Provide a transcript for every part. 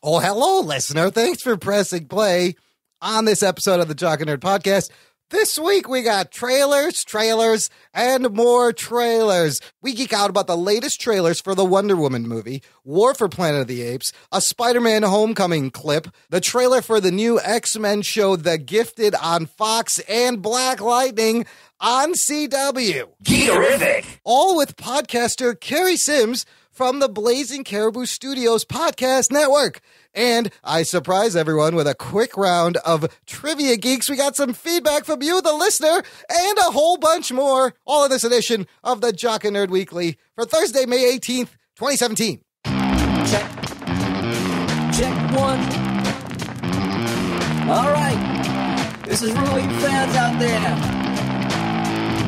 Oh, hello, listener. Thanks for pressing play on this episode of the Jock and Nerd Podcast. This week, we got trailers, and more trailers. We geek out about the latest trailers for the Wonder Woman movie, War for Planet of the Apes, a SpiderMan Homecoming clip, the trailer for the new XMen show, The Gifted on Fox, and Black Lightning on CW. Geek-terrific! All with podcaster Kari Simms from the Blazing Caribou Studios podcast network. And I surprise everyone with a quick round of Trivia Geeks. We got some feedback from you, the listener, and a whole bunch more. All in this edition of the Jock and Nerd Weekly for Thursday, May 18th, 2017. Check one. All right. This is for all you fans out there.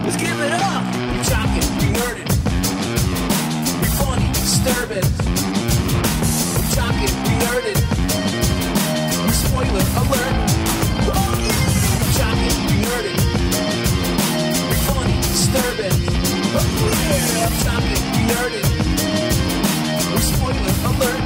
Let's give it up. We're jocking, we nerding. We're funny, disturbing. We're jocking, we nerding. We're spoiler alert. Oh yeah. We're jocking, we nerding. We're funny, disturbing. Oh yeah. I'm jocking, we nerding. We're spoiler alert.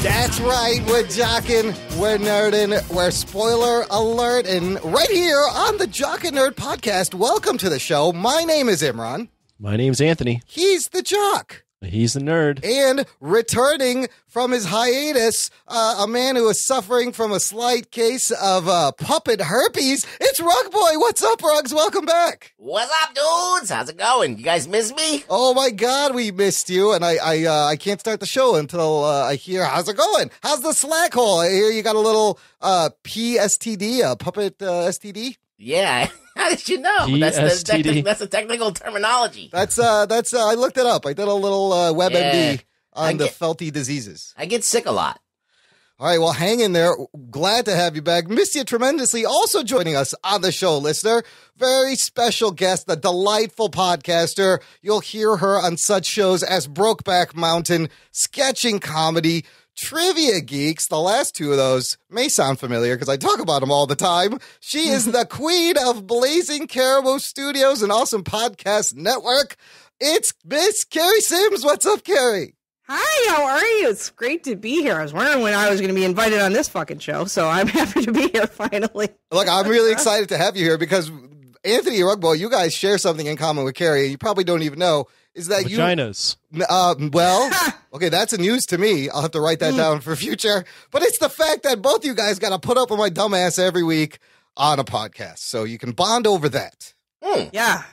That's right, we're jocking, we're nerding, we're spoiler alert, and right here on the Jock and Nerd Podcast, welcome to the show. My name is Imran. My name's Anthony. He's the jock. He's the nerd. And returning from his hiatus, a man who is suffering from a slight case of puppet herpes, it's Rugboy. What's up, Rugs? Welcome back. What's up, dudes? How's it going? You guys miss me? Oh, my God, we missed you, and I can't start the show until I hear, how's it going? How's the slack hole? I hear you got a little PSTD, puppet STD? Yeah, how did you know? That's the technical terminology. That's I looked it up. I did a little WebMD on the felty diseases. I get sick a lot. All right, well, hang in there. Glad to have you back. Miss you tremendously. Also joining us on the show, listener, very special guest, the delightful podcaster. You'll hear her on such shows as Brokeback Mountain, Sketching Comedy, Trivia Geeks. The last two of those may sound familiar because I talk about them all the time. She is the queen of Blazing Caribou Studios, an awesome podcast network. It's Miss Kari Simms. What's up, Kari? Hi, how are you? It's great to be here. I was wondering when I was going to be invited on this fucking show, so I'm happy to be here finally. Look, I'm really excited to have you here because Anthony and Rugboy, you guys share something in common with Kari. You probably don't even know. Is that vaginas. Okay, that's a news to me. I'll have to write that down for future. But it's the fact that both you guys got to put up with my dumb ass every week on a podcast. So you can bond over that. Yeah.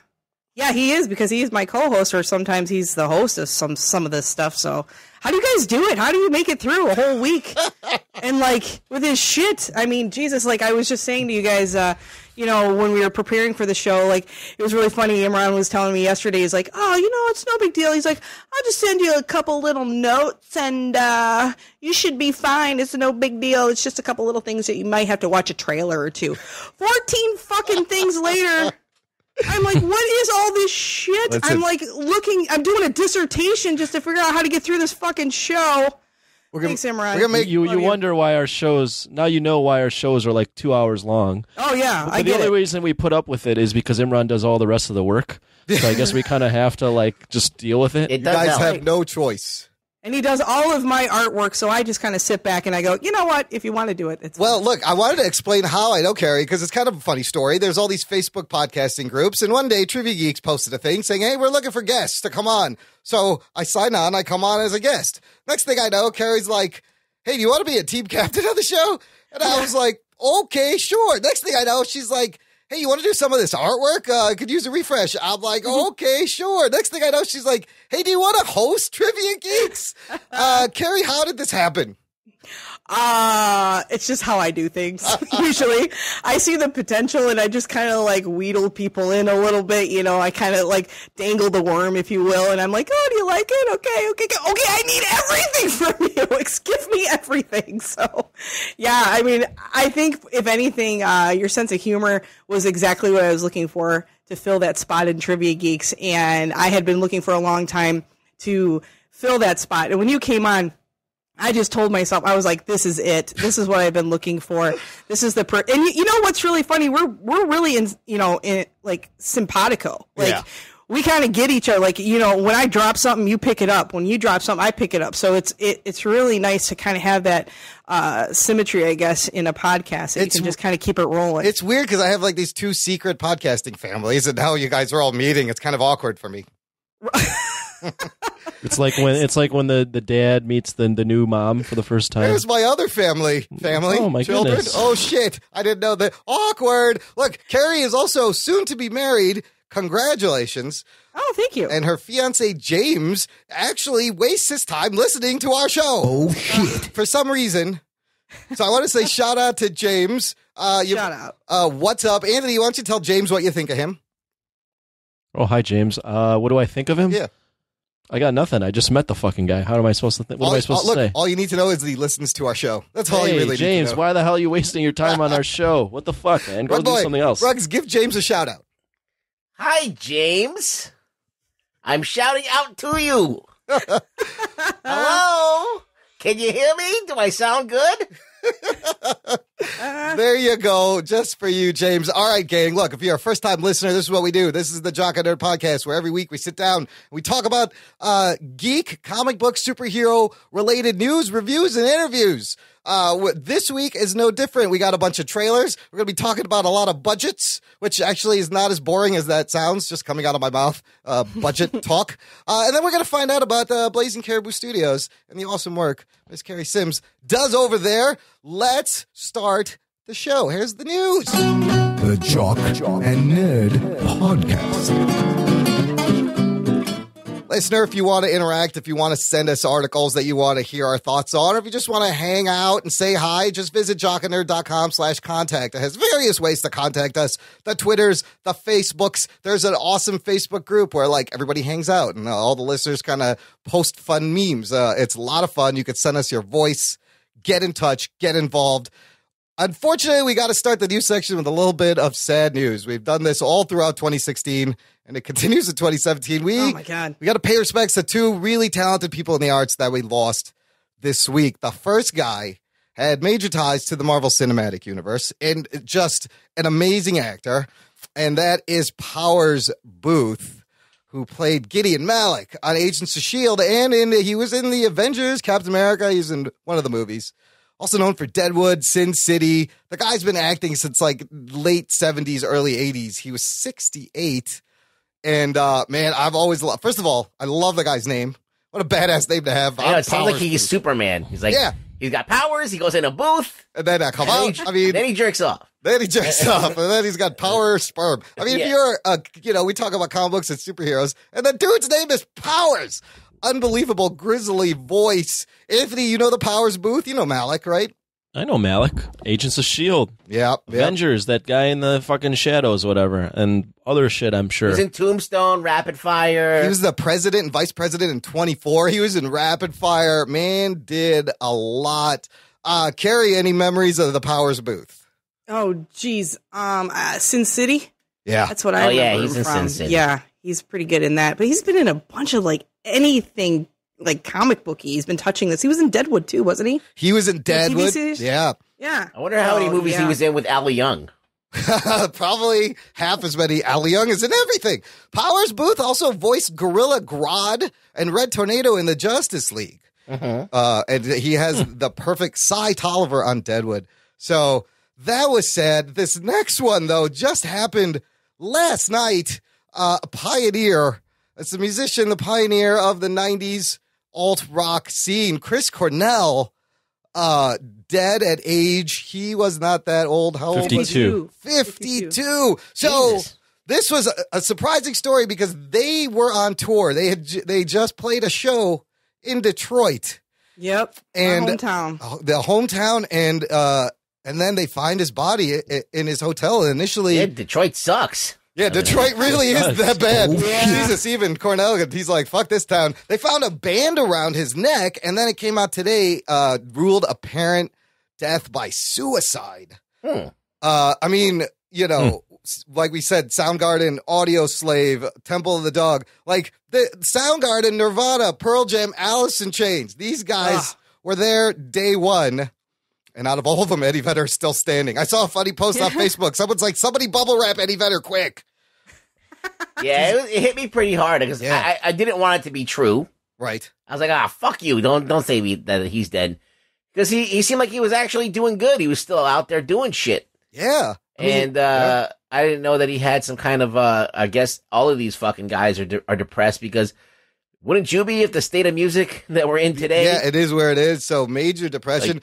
Yeah, he is, because he is my co-host, or sometimes he's the host of some of this stuff. So how do you guys do it? How do you make it through a whole week? And, like, with his shit, I mean, Jesus, like, I was just saying to you guys, when we were preparing for the show, like, it was really funny. Imran was telling me yesterday, he's like, oh, it's no big deal. He's like, I'll just send you a couple little notes and you should be fine. It's no big deal. It's just a couple little things that you might have to watch a trailer or two. 14 fucking things later, I'm like, what is all this shit? I'm doing a dissertation just to figure out how to get through this fucking show. Thanks, Imran. You wonder why our shows, now you know why our shows are like 2 hours long. Oh, yeah, but the only reason we put up with it is because Imran does all the rest of the work. So I guess we kind of have to, like, just deal with it. You guys have no choice. And he does all of my artwork, so I just kind of sit back and I go, you know what? If you want to do it, it's well, look, I wanted to explain how I know Kari, because it's kind of a funny story. There's all these Facebook podcasting groups, and one day Trivia Geeks posted a thing saying, hey, we're looking for guests to come on. So I sign on, I come on as a guest. Next thing I know, Kari's like, hey, do you want to be a team captain of the show? And I was like, okay, sure. Next thing I know, she's like, hey, you want to do some of this artwork? Could use a refresh. I'm like, okay, sure. Next thing I know, she's like, hey, do you want to host Trivia Geeks? Kari, how did this happen? It's just how I do things. Usually I see the potential and I just kind of like wheedle people in a little bit, I kind of like dangle the worm, if you will. And I'm like, oh, do you like it? Okay. I need everything from you. Give me everything. So yeah, I mean, I think if anything, your sense of humor was exactly what I was looking for to fill that spot in Trivia Geeks. And I had been looking for a long time to fill that spot. And when you came on, I just told myself, I was like, this is it. This is what I've been looking for. This is the and you know what's really funny? We're really in like simpatico. Like we kind of get each other. Like, you know, when I drop something, you pick it up. When you drop something, I pick it up. So it's really nice to kind of have that symmetry, I guess, in a podcast. You can just kind of keep it rolling. It's weird because I have like these two secret podcasting families, and now you guys are all meeting. It's kind of awkward for me. It's like when the dad meets the new mom for the first time. There's my other family. Oh my children. goodness. Oh shit! I didn't know that. Awkward. Look, Kari is also soon to be married. Congratulations. Oh, thank you. And her fiance James actually wastes his time listening to our show. Oh shit! For some reason. So I want to say shout out to James. Shout out. What's up, Anthony? Why don't you tell James what you think of him? Oh, hi, James. What do I think of him? Yeah. I got nothing. I just met the fucking guy. How am I supposed to think? What am I supposed to say? All you need to know is that he listens to our show. That's all you really James, need to know. why the hell are you wasting your time on our show? What the fuck, man? Go do something else. Ruggs, give James a shout out. Hi, James. I'm shouting out to you. Hello? Can you hear me? Do I sound good? There you go. Just for you, James. All right, gang. Look, if you're a first-time listener, this is what we do. This is the Jock and Nerd Podcast, where every week we sit down and we talk about geek, comic book, superhero-related news, reviews, and interviews. This week is no different. We got a bunch of trailers. We're going to be talking about a lot of budgets, which actually is not as boring as that sounds, just coming out of my mouth. Budget talk. And then we're going to find out about Blazing Caribou Studios and the awesome work Miss Kari Simms does over there. Let's start the show. Here's the news. The Jock and Nerd Podcast. Listener, if you want to interact, if you want to send us articles that you want to hear our thoughts on, or if you just want to hang out and say hi, just visit jockandnerd.com/contact. It has various ways to contact us. The Twitters, the Facebooks. There's an awesome Facebook group where like everybody hangs out and all the listeners kind of post fun memes. It's a lot of fun. You could send us your voice, get in touch, get involved. Unfortunately, we got to start the news section with a little bit of sad news. We've done this all throughout 2016, and it continues in 2017. Oh, my God. We got to pay respects to two really talented people in the arts that we lost this week. The first guy had major ties to the Marvel Cinematic Universe and just an amazing actor, and that is Powers Boothe, who played Gideon Malik on Agents of S.H.I.E.L.D., and he was in the Avengers, Captain America. He's in one of the movies. Also known for Deadwood, Sin City. The guy's been acting since like late 70s, early 80s. He was 68. And man, I've always loved, first of all, I love the guy's name. What a badass name to have. I know, it sounds like he's Superman. He's like, he's got powers, he goes in a booth. And then come out. Then he jerks off. Then he jerks off, and then he's got power sperm. I mean, if you're, we talk about comic books and superheroes, and the dude's name is Powers. Unbelievable, grizzly voice. Anthony, you know the Powers Boothe? You know Malik, right? I know Malik. Agents of S.H.I.E.L.D. Yeah. Avengers, that guy in the fucking shadows, whatever. And other shit, I'm sure. He was in Tombstone, Rapid Fire. He was the president and vice president in 24. He was in Rapid Fire. Man, did a lot. Kari, any memories of the Powers Boothe? Oh, geez. Sin City? Yeah. That's what I remember he's in Sin City. Yeah, he's pretty good in that. But he's been in a bunch of, like, anything, like, comic booky. He's been touching this. He was in Deadwood, too, wasn't he? He was in Deadwood. Yeah. I wonder how many movies he was in with Ali Young. Probably half as many. Ali Young is in everything. Powers Boothe also voiced Gorilla Grodd and Red Tornado in the Justice League. And he has the perfect Cy Tolliver on Deadwood. So that was sad. This next one, though, just happened last night. Pioneer. It's a musician, the pioneer of the 90s alt-rock scene. Chris Cornell, dead at age, he was not that old. How old was he? 52. So Jesus. This was a surprising story because they were on tour. They just played a show in Detroit. Yep. And hometown. The hometown, and then they find his body in his hotel. Initially, Yeah, Detroit sucks. Yeah, Detroit really is that bad. Yeah. Jesus, even Cornell, he's like, fuck this town. They found a band around his neck, and then it came out today, ruled apparent death by suicide. I mean, like we said, Soundgarden, Audio Slave, Temple of the Dog, like the Soundgarden, Nirvana, Pearl Jam, Alice in Chains. These guys were there day one. And out of all of them, Eddie Vedder is still standing. I saw a funny post on Facebook. Someone's like, somebody bubble wrap Eddie Vedder quick. Yeah, it hit me pretty hard because I didn't want it to be true. Right. I was like, fuck you. Don't say that he's dead. Because he seemed like he was actually doing good. He was still out there doing shit. Yeah. I didn't know that he had some kind of, I guess all of these fucking guys are depressed because wouldn't you be if the state of music that we're in today? Yeah, it is where it is. So major depression.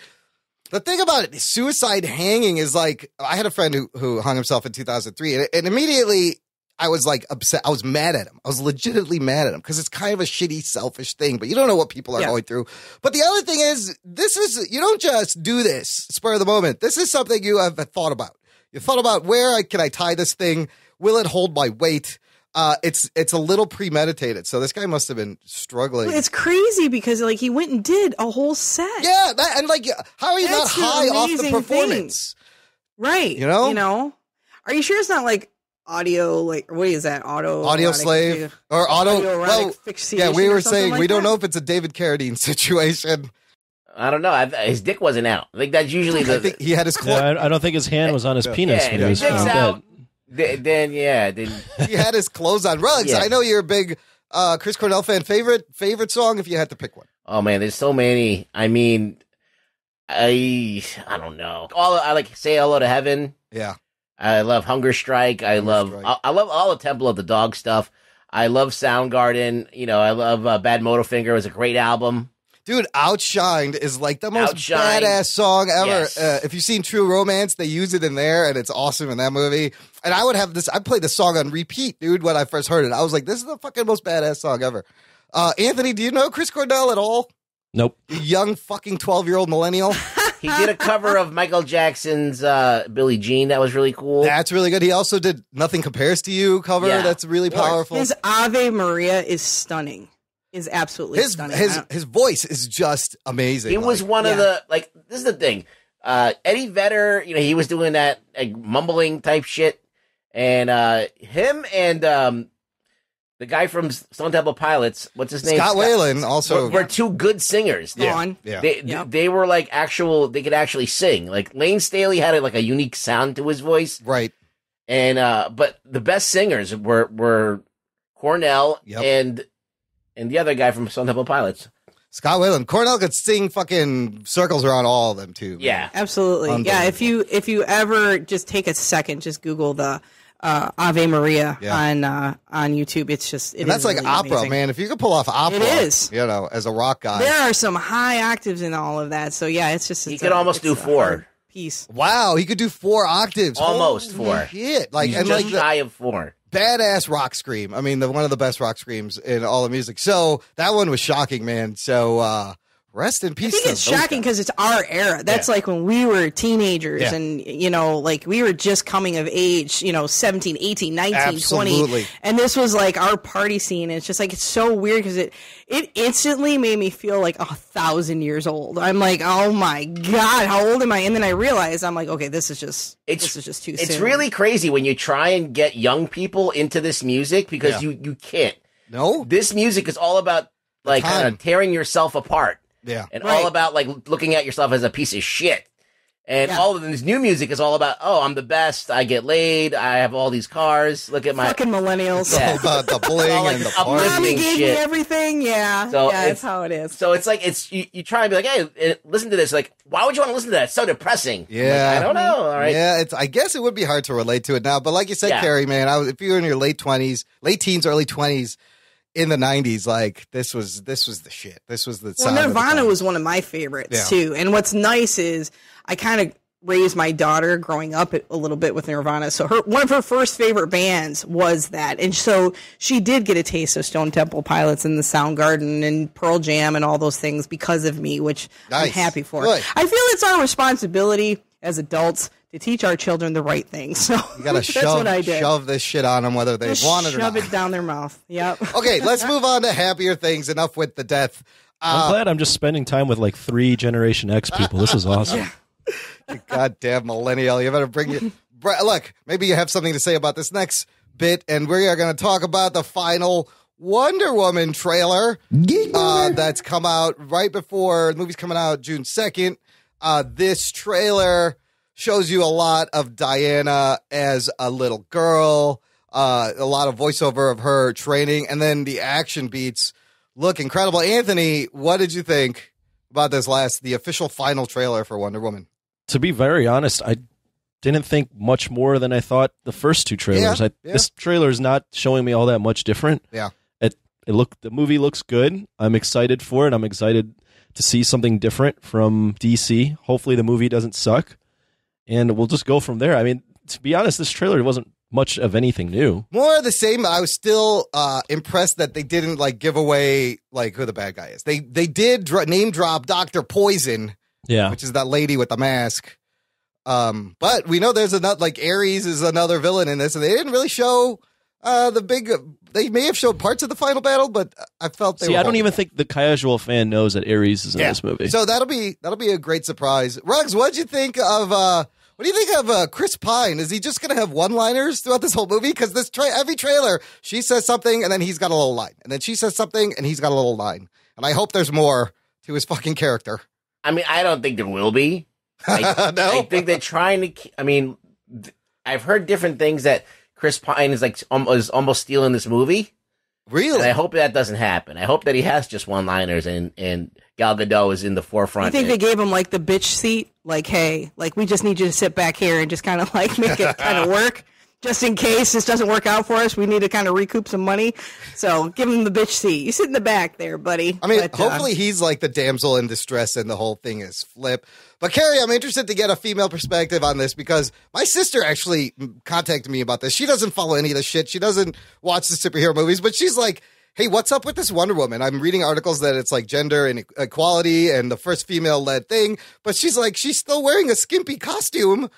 The thing about it, suicide hanging is like, I had a friend who hung himself in 2003 and immediately I was like upset. I was mad at him. I was legitimately mad at him because it's kind of a shitty, selfish thing, but you don't know what people are going through. But the other thing is, you don't just do this spur of the moment. This is something you have thought about. You thought about can I tie this thing? Will it hold my weight? It's a little premeditated. So this guy must have been struggling. Well, it's crazy because like he went and did a whole set. Yeah. And like, how are you not high off the performance? Thing. Right. You know? Are you sure it's not like audio, like what is that? Audio slave or auto fixation? Yeah, we were saying like we don't know if it's a David Carradine situation. I don't know. His dick wasn't out. I think that's usually I think he had his I don't think his hand was on his penis when he was found dead. Then he had his clothes on. Rugs. Yeah. I know you're a big Chris Cornell fan. Favorite song if you had to pick one. Oh man, there's so many. I mean, I don't know. I like Say Hello to Heaven. Yeah. I love Hunger Strike. I love all the Temple of the Dog stuff. I love Soundgarden. I love Bad Motorfinger. It was a great album. Dude, Outshined is like the most badass song ever. Yes. If you've seen True Romance, they use it in there, and it's awesome in that movie. And I played this song on repeat, dude, when I first heard it. I was like, this is the fucking most badass song ever. Anthony, do you know Chris Cornell at all? Nope. You young fucking 12-year-old millennial. He did a cover of Michael Jackson's Billie Jean. That was really cool. That's really good. He also did Nothing Compares to You cover. Yeah, that's really powerful. His Ave Maria is stunning. Is absolutely stunning. His voice is just amazing. It was one of the, this is the thing. Eddie Vedder, he was doing that mumbling type shit. And him and the guy from Stone Temple Pilots, what's his name? Scott Weiland also. Were two good singers. Yeah. They were like they could actually sing. Like Lane Staley had a unique sound to his voice. Right. And, but the best singers were Cornell and the other guy from Stone Temple Pilots. Scott Weiland. Cornell could sing fucking circles around all of them too. Yeah. Absolutely. Yeah. If you ever just take a second, just Google the Ave Maria on YouTube. It's just that's like really opera, amazing. Man. If you could pull off opera, it is. As a rock guy, there are some high octaves in all of that. So yeah, he could almost do 4. Piece. Wow, he could do 4 octaves, almost Holy 4. Shit, He's just shy of 4. Badass rock scream. I mean, one of the best rock screams in all of music. So that one was shocking, man. So rest in peace. I think it's shocking because it's our era. That's like when we were teenagers and, like we were just coming of age, 17, 18, 19, Absolutely. 20. And this was like our party scene. And it's just like, it's so weird because it instantly made me feel like 1,000 years old. I'm like, oh my God, how old am I? And then I realized I'm like, okay, this is just too soon. It's really crazy when you try and get young people into this music because you can't. No? This music is all about kind of tearing yourself apart. Yeah. And all about looking at yourself as a piece of shit. And all of this new music is all about, I'm the best. I get laid. I have all these cars. Look at my fucking millennials. Yeah. The bling and the party. Mommy gave me everything. Yeah. So that's how it is. So it's like you try and be like, hey, listen to this. Like, why would you want to listen to that? It's so depressing. Yeah. I don't know. All right. Yeah. I guess it would be hard to relate to it now. But like you said, Kari, man, if you were in your late teens, early 20s. In the 90s, like this was the shit. This was the sound. Nirvana was one of my favorites too. And what's nice is I kind of raised my daughter growing up a little bit with Nirvana. So one of her first favorite bands was that. And so she did get a taste of Stone Temple Pilots and the Soundgarden and Pearl Jam and all those things because of me, which I'm happy for. Good. I feel it's our responsibility as adults to teach our children the right things. So you gotta shove this shit on them, whether they want it or not. Shove it down their mouth. Yep. Okay, let's move on to happier things. Enough with the death. I'm glad I'm just spending time with 3 Generation X people. This is awesome. You goddamn millennial. You better bring it. Look, maybe you have something to say about this next bit, and we are going to talk about the final Wonder Woman trailer that's come out right before the movie's coming out June 2nd. This trailer shows you a lot of Diana as a little girl. A lot of voiceover of her training, and then the action beats look incredible. Anthony, what did you think about the official final trailer for Wonder Woman? To be very honest, I didn't think much more than I thought the first two trailers. Yeah. This trailer is not showing me all that much different. Yeah. The movie looks good. I'm excited for it. I'm excited to see something different from DC. Hopefully the movie doesn't suck, and we'll just go from there. I mean, to be honest, this trailer wasn't much of anything new. More of the same. I was still impressed that they didn't give away who the bad guy is. They did name drop Dr. Poison, which is that lady with the mask. But we know there's another, Ares is another villain in this, and they didn't really show they may have showed parts of the final battle, but I felt they were I don't even think the casual fan knows that Ares is in this movie. So that'll be a great surprise. Ruggs, what'd you think of what do you think of Chris Pine? Is he just going to have one-liners throughout this whole movie? Because every trailer, she says something, and then he's got a little line. And then she says something, and he's got a little line. And I hope there's more to his fucking character. I mean, I don't think there will be. No? I think they're trying to... I mean, I've heard different things that Chris Pine is almost stealing this movie. Really? And I hope that doesn't happen. I hope that he has just one-liners and Gal Gadot is in the forefront. I think they gave him the bitch seat? Hey, we just need you to sit back here and just kind of make it kind of work. Just in case this doesn't work out for us, we need to kind of recoup some money. So give him the bitch seat. You sit in the back there, buddy. I mean, hopefully he's the damsel in distress and the whole thing is flip. But Kari, I'm interested to get a female perspective on this because my sister actually contacted me about this. She doesn't follow any of this shit. She doesn't watch the superhero movies, but she's like, hey, what's up with this Wonder Woman? I'm reading articles that it's gender and equality and the first female-led thing, but she's she's still wearing a skimpy costume.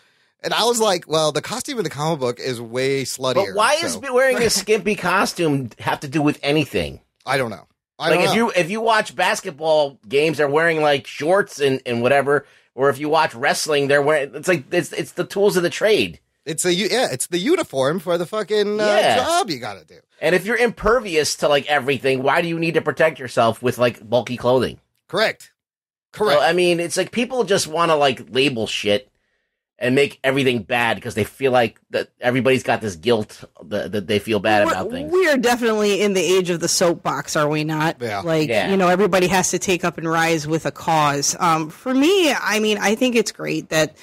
And I was like, well, the costume in the comic book is way sluttier. But why is wearing a skimpy costume have to do with anything? I don't know. If you watch basketball games, they're wearing shorts and whatever, or if you watch wrestling, they're wearing it's the tools of the trade. It's the uniform for the fucking job you got to do. And if you're impervious to everything, why do you need to protect yourself with bulky clothing? Correct. So, I mean, it's people just want to label shit and make everything bad because they feel that everybody's got this guilt that they feel bad about things. We are definitely in the age of the soapbox, are we not? Yeah. Everybody has to take up and rise with a cause. For me, I mean, I think it's great that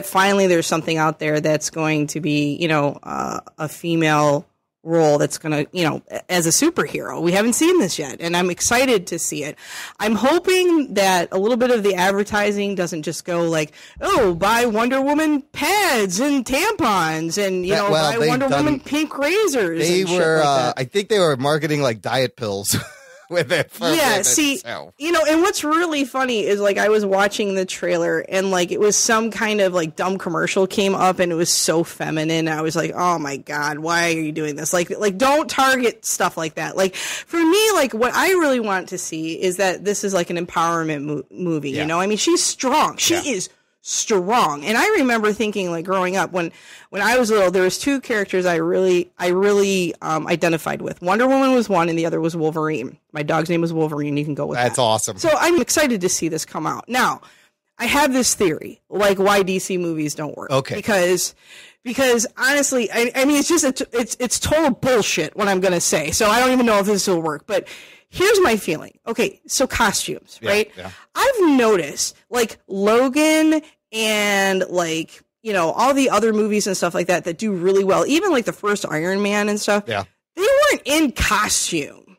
finally there's something out there that's going to be, a female role that's going to, as a superhero. We haven't seen this yet, and I'm excited to see it. I'm hoping that a little bit of the advertising doesn't just go buy Wonder Woman pads and tampons and, buy Wonder Woman pink razors. They and were, shit like that. I think they were marketing diet pills. With it. And what's really funny is I was watching the trailer and it was some kind of dumb commercial came up and it was so feminine. I was like, oh my God, why are you doing this? Don't target stuff like that. For me, what I really want to see is that this is an empowerment movie. Yeah. I mean, she's strong. She is strong. And I remember thinking growing up when I was little, there was two characters I really identified with. Wonder Woman was one and the other was Wolverine. My dog's name was Wolverine. You can go with that. That's awesome. So I'm excited to see this come out. Now, I have this theory, why DC movies don't work. Okay. Because honestly, I mean, it's just, it's total bullshit what I'm going to say. So I don't even know if this will work, but here's my feeling. Okay, so costumes, right? Yeah. I've noticed Logan and all the other movies and stuff like that do really well. Even the first Iron Man and stuff. Yeah. They weren't in costume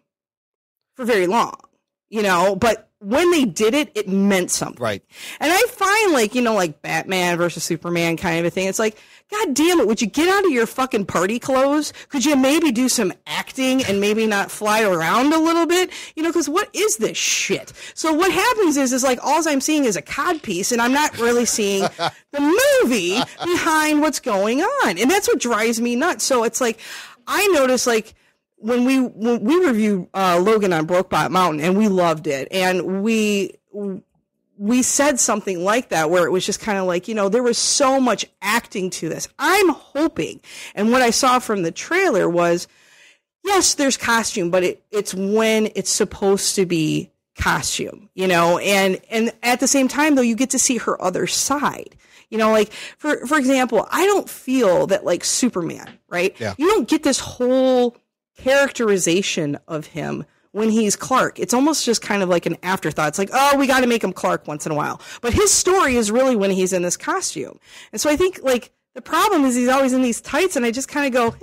for very long, but when they did it, it meant something. Right. And I find Batman versus Superman kind of a thing. It's God damn it, would you get out of your fucking party clothes? Could you maybe do some acting and maybe not fly around a little bit? Because what is this shit? So what happens is all I'm seeing is a codpiece and I'm not really seeing the movie behind what's going on. And that's what drives me nuts. So it's I notice when we reviewed Logan on Brokeback Mountain and we loved it and we said something like that where it was just kind of there was so much acting to this. I'm hoping, and what I saw from the trailer was, yes, there's costume, but it's when it's supposed to be costume, you know, and at the same time though, you get to see her other side. You know, like for example, I don't feel that like Superman, right? Yeah. You don't get this whole characterization of him when he's Clark. It's almost just kind of like an afterthought. It's like, oh, we got to make him Clark once in a while. But his story is really when he's in this costume. And so I think like the problem is he's always in these tights, and I just kind of go,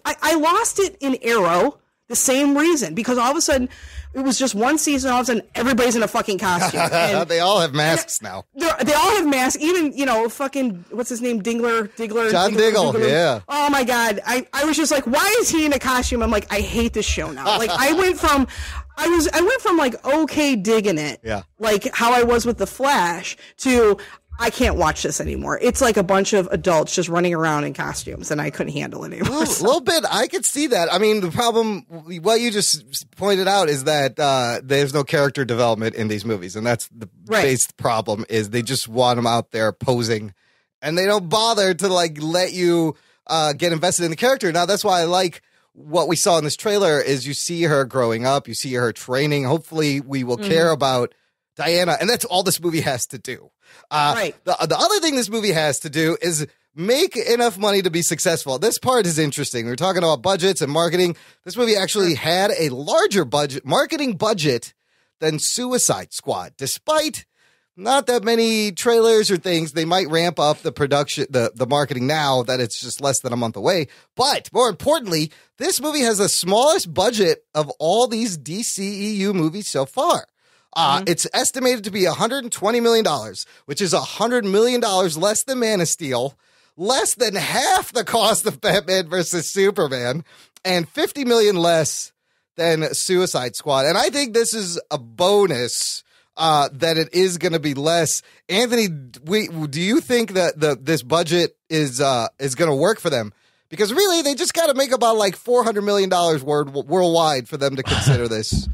I lost it in Arrow. The same reason, because all of a sudden it was just one season, all of a sudden everybody's in a fucking costume. And they all have masks now. They all have masks. Even, you know, fucking, what's his name? Diggle. John Diggle, yeah. Oh my God. I was just like, why is he in a costume? I'm like, I hate this show now. Like I went from like, okay, digging it. Yeah. Like how I was with The Flash to, I can't watch this anymore. It's like a bunch of adults just running around in costumes, and I couldn't handle it anymore. A little bit. I could see that. I mean, the problem, what you just pointed out, is that there's no character development in these movies, and that's the base problem. Is they just want them out there posing, and they don't bother to like let you get invested in the character. Now, that's why I like what we saw in this trailer. Is you see her growing up, you see her training. Hopefully, we will care about Diana, and that's all this movie has to do. The other thing this movie has to do is make enough money to be successful. This part is interesting. We're talking about budgets and marketing. This movie actually had a larger marketing budget than Suicide Squad. Despite not that many trailers or things, they might ramp up the production, the marketing now that it's just less than a month away. But more importantly, this movie has the smallest budget of all these DCEU movies so far. It's estimated to be $120 million, which is $100 million less than Man of Steel, less than half the cost of Batman versus Superman, and $50 million less than Suicide Squad. And I think this is a bonus that it is going to be less. Anthony, do you think that this budget is going to work for them? Because really, they just got to make about like $400 million worldwide for them to consider this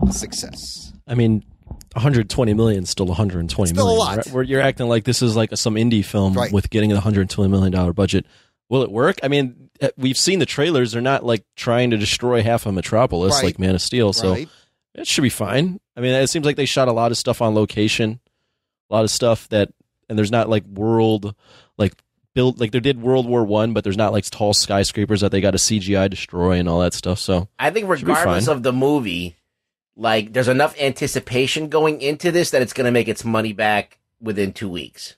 a success. I mean, 120 million is still 120 still million. a lot. Right? Where you're acting like this is like some indie film with getting a $120 million budget. Will it work? I mean, we've seen the trailers. They're not like trying to destroy half of Metropolis like Man of Steel. So it should be fine. I mean, it seems like they shot a lot of stuff on location, a lot of stuff and there's not like built like they did World War I, but there's not like tall skyscrapers that they got to CGI destroy and all that stuff. So I think regardless of the movie, like, there's enough anticipation going into this that it's going to make its money back within 2 weeks.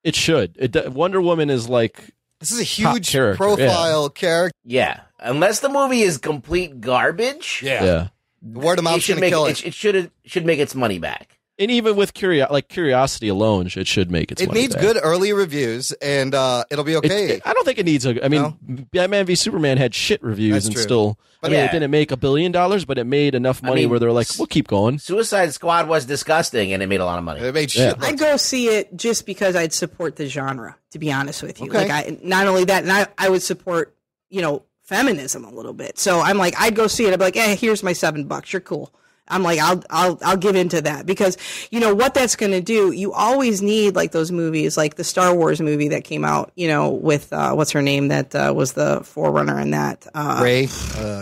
It should. Wonder Woman is like... This is a huge profile character. Yeah. Unless the movie is complete garbage. Yeah. The word of mouth should kill it. It should make its money back. And even with curiosity alone, it should make its money needs back. good early reviews, and it'll be okay. I don't think it needs Batman v Superman had shit reviews. That's true. It didn't make $1 billion, but it made enough money where they're like, we'll keep going. Suicide Squad was disgusting, and it made a lot of money. It made shit. I'd go see it just because I'd support the genre, to be honest with you. Okay. Like, not only that, and I would support, feminism a little bit. So I'm like, I'd go see it. I'd be like, here's my $7. You're cool. I'm like, I'll give into that, because what that's going to do. You always need like those movies, like the Star Wars movie that came out, with what's her name that was the forerunner in that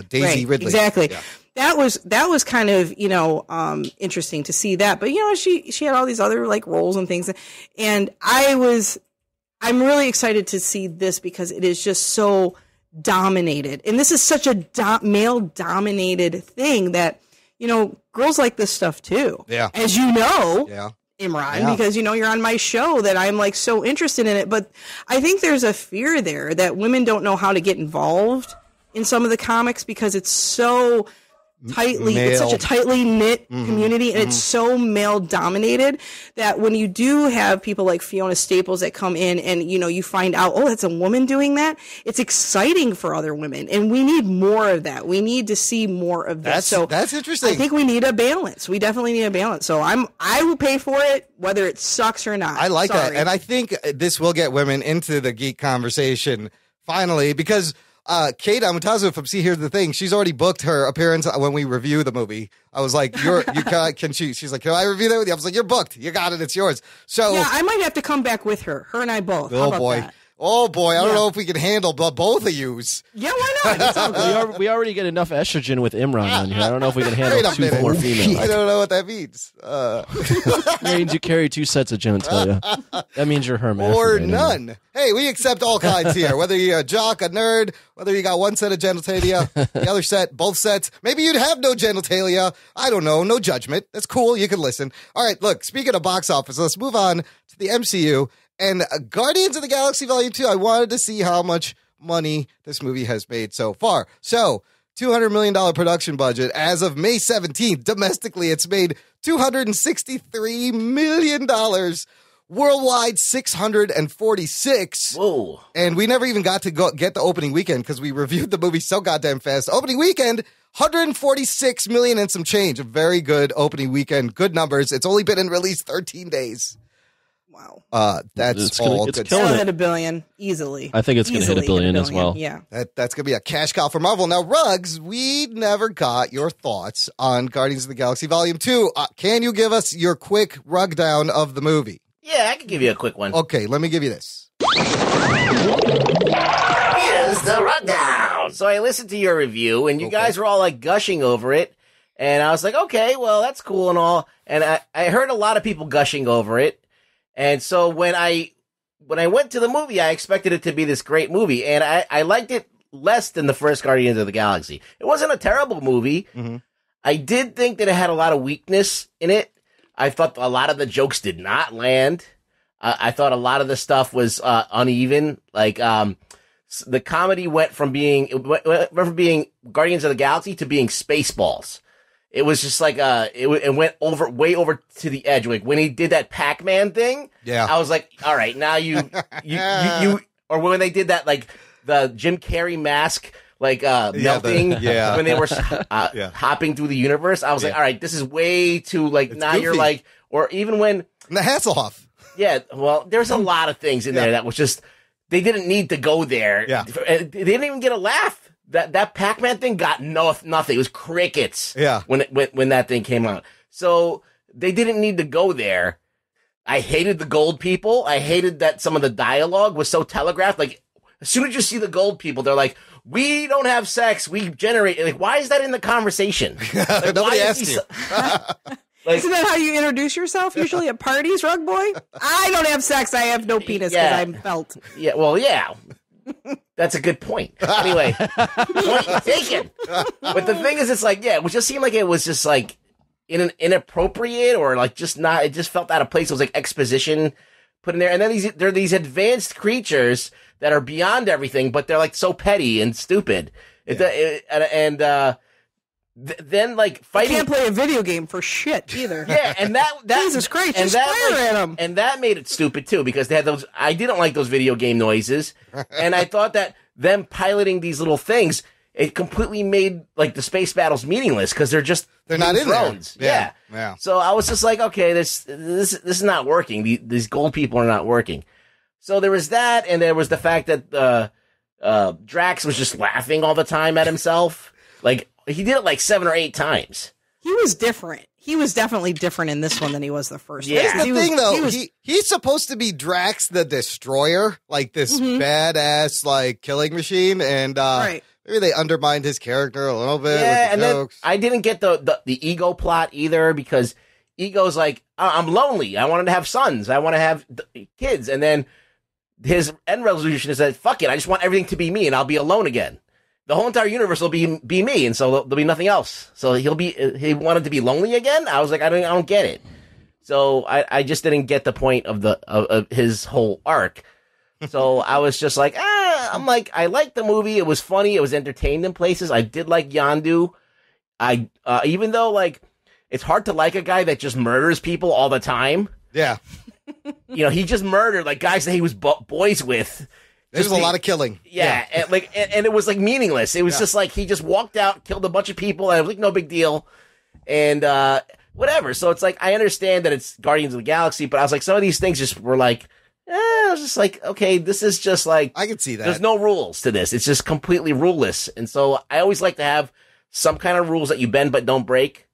Daisy Ridley. Exactly. Yeah. That was kind of interesting to see that, but she had all these other like roles and things, and I'm really excited to see this because it is just so dominated, and this is such a male dominated thing that. Girls like this stuff too. Yeah. As you know, Imran, because you're on my show that I'm like so interested in it. But I think there's a fear there that women don't know how to get involved in some of the comics because it's so it's such a tightly knit community, and it's so male dominated that when you do have people like Fiona Staples that come in and you find out, oh, that's a woman doing that, it's exciting for other women, and we need more of that. We need to see more of this. That's interesting. I think we need a balance. We definitely need a balance. So I will pay for it whether it sucks or not. I like that, and I think this will get women into the geek conversation finally, because Kate Amatazu from See Here's the Thing, she's already booked her appearance when we review the movie. I was like, she's like, can I review that with you? I was like, you're booked. You got it. It's yours. So yeah, I might have to come back with her. Her and I both. Oh boy. That? Oh boy, I don't know if we can handle both of yous. Yeah, why not? It's all good. We already get enough estrogen with Imran on here. I don't know if we can handle Wait a two minute. more females. I don't know what that means. It means you carry 2 sets of genitalia. That means you're hermaphrodite. Or none. Hey, we accept all kinds here. Whether you're a jock, a nerd, whether you got 1 set of genitalia, the other set, both sets. Maybe you'd have no genitalia. I don't know. No judgment. That's cool. You can listen. All right, look, speaking of box office, let's move on to the MCU. And Guardians of the Galaxy Volume 2, I wanted to see how much money this movie has made so far. So, $200 million production budget. As of May 17th, domestically, it's made $263 million. Worldwide, 646. Whoa. And we never even got to get the opening weekend because we reviewed the movie so goddamn fast. Opening weekend, 146 million and some change. A very good opening weekend. Good numbers. It's only been in release 13 days. Wow. That's it's all it's good. killing It'll it. hit $1 billion easily. I think it's going to hit $1 billion as well. Yeah. That's going to be a cash cow for Marvel. Now, Ruggs, we never got your thoughts on Guardians of the Galaxy Volume 2. Can you give us your quick rug down of the movie? Yeah, I can give you a quick one. Okay, let me give you this. Here's the rundown. So I listened to your review, and you guys were all like gushing over it. And I was like, okay, well, that's cool and all. And I heard a lot of people gushing over it. And so when I went to the movie, I expected it to be this great movie. And I liked it less than the first Guardians of the Galaxy. It wasn't a terrible movie. Mm-hmm. I did think that it had a lot of weakness in it. I thought a lot of the jokes did not land. I thought a lot of the stuff was uneven. Like the comedy went from being Guardians of the Galaxy to being Spaceballs. It was just like it went way over to the edge. Like when he did that Pac-Man thing, yeah, I was like, all right, now you or when they did that like the Jim Carrey mask. Like melting when they were hopping through the universe. I was like, all right, this is way too like it's now goofy. You're like, or even when the Hasselhoff. Yeah, well, there's a lot of things in there that was just they didn't need to go there. Yeah, they didn't even get a laugh. That Pac-Man thing got nothing. It was crickets. Yeah, when that thing came out, so they didn't need to go there. I hated the gold people. I hated that some of the dialogue was so telegraphed. Like as soon as you see the gold people, they're like, we don't have sex. We generate. Like, why is that in the conversation? Like, nobody asked you. Like, isn't that how you introduce yourself usually at parties, Rugboy? I don't have sex. I have no penis because I'm felt. Yeah, well, yeah. That's a good point. Anyway, point taken. But the thing is, it's like, yeah, it just seemed like it was just like inappropriate or like just not. It just felt out of place. It was like exposition put in there, and then there are these advanced creatures that are beyond everything, but they're like so petty and stupid. Then like fighting. You can't play a video game for shit either. Yeah, and that Jesus Christ, just fire at them. And that made it stupid too because they had those. I didn't like those video game noises, and I thought that them piloting these little things, it completely made like the space battles meaningless because they're not in drones. There. Yeah. So I was just like, okay, this is not working. These gold people are not working. So there was that, and there was the fact that Drax was just laughing all the time at himself. Like, he did it like 7 or 8 times. He was different. He was definitely different in this one than he was the first one. That's the thing, though. He's supposed to be Drax the Destroyer, like this badass, like, killing machine, and right. Maybe they undermined his character a little bit. Yeah, with the and jokes. then I didn't get the ego plot either because Ego's like, I'm lonely. I wanted to have sons. I want to have kids. And then his end resolution is that, fuck it, I just want everything to be me and I'll be alone again. The whole entire universe will be me, and so there'll be nothing else. So he wanted to be lonely again? I was like, I don't get it. So I just didn't get the point of his whole arc. So I was just like, I'm like, I liked the movie. It was funny. It was entertained in places. I did like Yondu. Even though like it's hard to like a guy that just murders people all the time. Yeah. You know, he just murdered like guys that he was boys with. There's a lot of killing. Yeah. And it was like meaningless. It was just like he just walked out, killed a bunch of people, and it was like no big deal. And whatever. So it's like I understand that it's Guardians of the Galaxy, but I was like, some of these things just were like, I was just like, okay, this is just like I can see that. There's no rules to this. It's just completely ruleless. And so I always like to have some kind of rules that you bend but don't break.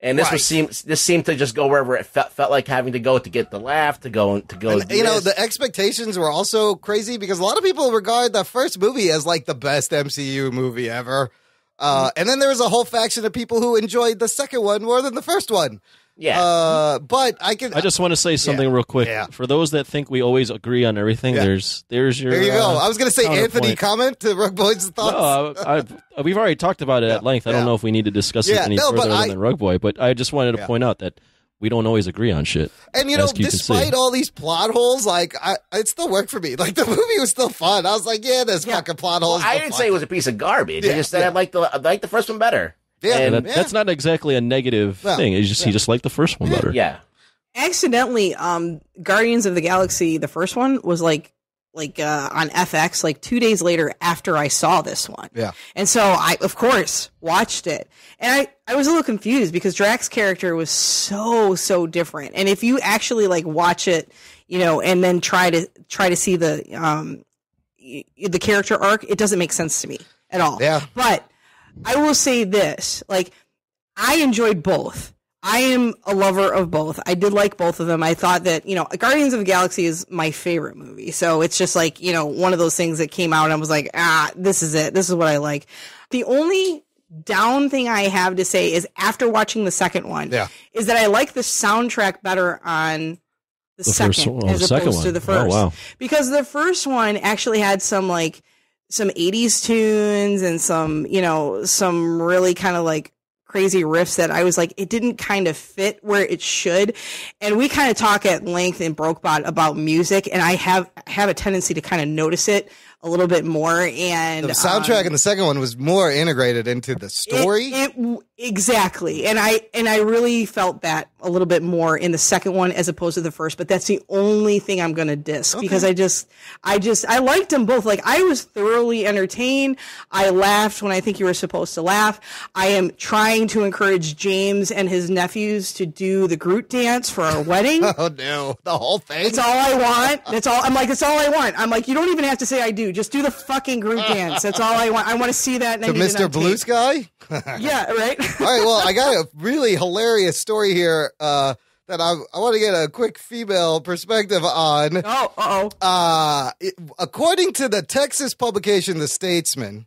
And this Right. seemed to just go wherever it felt like having to go to get the laugh, to go. And, do the this. expectations were also crazy because a lot of people regard the first movie as like the best MCU movie ever. And then there was a whole faction of people who enjoyed the second one more than the first one. Yeah. But I just want to say something real quick. Yeah. For those that think we always agree on everything, there's your. There you go. I was going to say counterpoint. Anthony comment to Rugboy's thoughts. No, we've already talked about it at length. I don't know if we need to discuss it any further other than Rugboy, but I just wanted to point out that we don't always agree on shit. And despite all these plot holes, it still worked for me. Like the movie was still fun. I was like, there's fucking plot holes. I didn't say it was a piece of garbage. I just said I liked the first one better. Yeah, And- That's not exactly a negative thing. He just liked the first one better. Yeah. Accidentally, Guardians of the Galaxy, the first one, was like on FX like 2 days later after I saw this one. Yeah. And so I, of course, watched it. And I was a little confused because Drax's character was so different. And if you actually like watch it, and then try to see the character arc, it doesn't make sense to me at all. Yeah. But I will say this, like, I enjoyed both. I am a lover of both. I did like both of them. I thought that, Guardians of the Galaxy is my favorite movie. So it's just like, one of those things that came out and I was like, this is it. This is what I like. The only down thing I have to say is after watching the second one is that I like the soundtrack better on the second as opposed to the first. Oh, wow. Because the first one actually had some 80s tunes and some really kind of like crazy riffs that I was like, it didn't kind of fit where it should. And we kind of talk at length in Brokebot about music, and I have a tendency to kind of notice it a little bit more. And the soundtrack in the second one was more integrated into the story. Exactly. And I really felt that a little bit more in the second one as opposed to the first, but that's the only thing I'm going to diss because I liked them both. Like I was thoroughly entertained. I laughed when I think you were supposed to laugh. I am trying to encourage James and his nephews to do the Groot dance for our wedding. Oh no, the whole thing. That's all I want. That's all I want. I'm like, you don't even have to say I do. Just do the fucking Groot dance. That's all I want. I want to see that. To Mr. Blue Sky? Yeah, right? All right, well, I got a really hilarious story here that I want to get a quick female perspective on. According to the Texas publication The Statesman,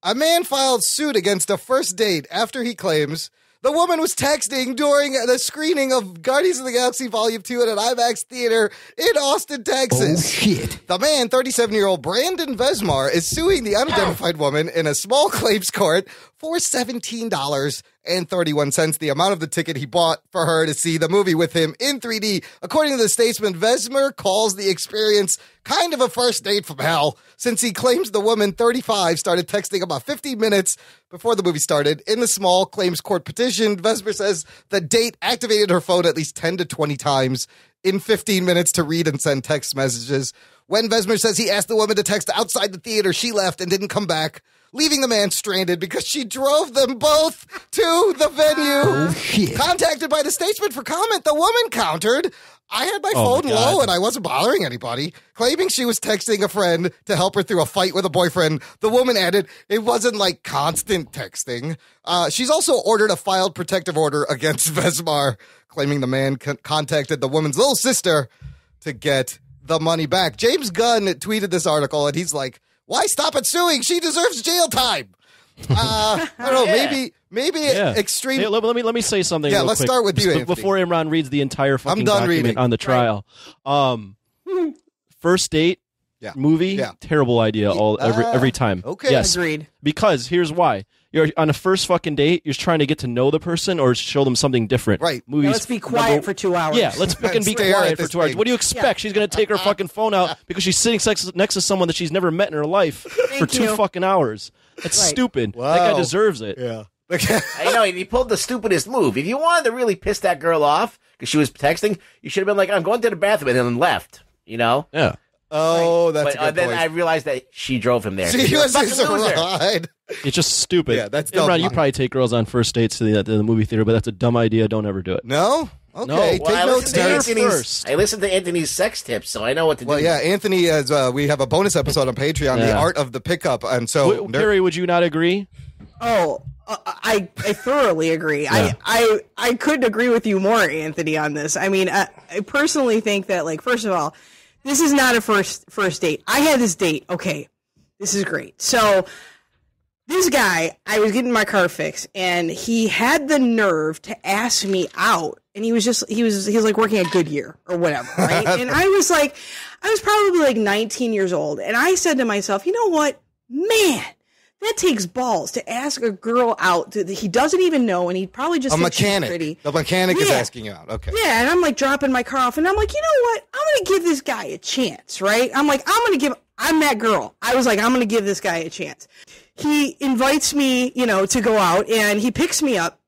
a man filed suit against a first date after he claims the woman was texting during the screening of Guardians of the Galaxy Volume 2 at an IMAX theater in Austin, Texas. Oh, shit. The man, 37-year-old Brandon Vesmar, is suing the unidentified woman in a small claims court for $17.31, the amount of the ticket he bought for her to see the movie with him in 3D. According to the Statesman, Vesmar calls the experience kind of a first date from hell, since he claims the woman, 35, started texting about 15 minutes before the movie started. In the small claims court petition, Vesmar says the date activated her phone at least 10 to 20 times in 15 minutes to read and send text messages. When Vesmar says he asked the woman to text outside the theater, she left and didn't come back, leaving the man stranded because she drove them both to the venue. Oh, shit. Contacted by the Statesman for comment, the woman countered, I had my phone low and I wasn't bothering anybody. Claiming she was texting a friend to help her through a fight with a boyfriend, the woman added, it wasn't like constant texting. She's also ordered a filed protective order against Vesmar, claiming the man contacted the woman's little sister to get the money back. James Gunn tweeted this article and he's like, why stop at suing? She deserves jail time. I don't know. Maybe extreme. Hey, let me say something. Yeah, real let's quick, start with you, Anthony. before Imran reads the entire fucking I'm done document reading. on the trial. First date movie, terrible idea every time. Okay, yes, agreed. Because here's why: you're on a first fucking date. You're trying to get to know the person or show them something different. Right. Movies. Let's be quiet for 2 hours. Yeah, let's fucking be Stare quiet at for this 2 hours. thing. What do you expect? She's gonna take her fucking phone out because she's sitting next to someone that she's never met in her life for 2 fucking hours. That's stupid. Wow. That guy deserves it. Yeah. I know, he pulled the stupidest move. If you wanted to really piss that girl off because she was texting, you should have been like, I'm going to the bathroom, and then left, Yeah. Oh, that's but a good then point. I realized that she drove him there. She You're a was fucking a loser. ride. It's just stupid. Yeah, that's dumb. Imran, you probably take girls on first dates to the movie theater, but that's a dumb idea. Don't ever do it. No? Okay. No. Take Well, notes, Derek. I listened to Anthony's sex tips, so I know what to do. Well, yeah, Anthony, we have a bonus episode on Patreon, The Art of the Pickup. And so, Carrie, would you not agree? Oh, I thoroughly agree. Yeah. I couldn't agree with you more, Anthony, on this. I mean, I personally think that, like, first of all, this is not a first date. I had this date. Okay, this is great. So this guy, I was getting my car fixed, and he had the nerve to ask me out. And he was like working at Goodyear or whatever, right? And I was probably like 19 years old, and I said to myself, you know what, man. That takes balls to ask a girl out that he doesn't even know, and he probably just thinks she's pretty. The mechanic is asking you out. Okay. Yeah, and I'm like dropping my car off, and I'm like, you know what? I'm going to give this guy a chance, right? I'm that girl. I was like, I'm going to give this guy a chance. He invites me, to go out, and he picks me up,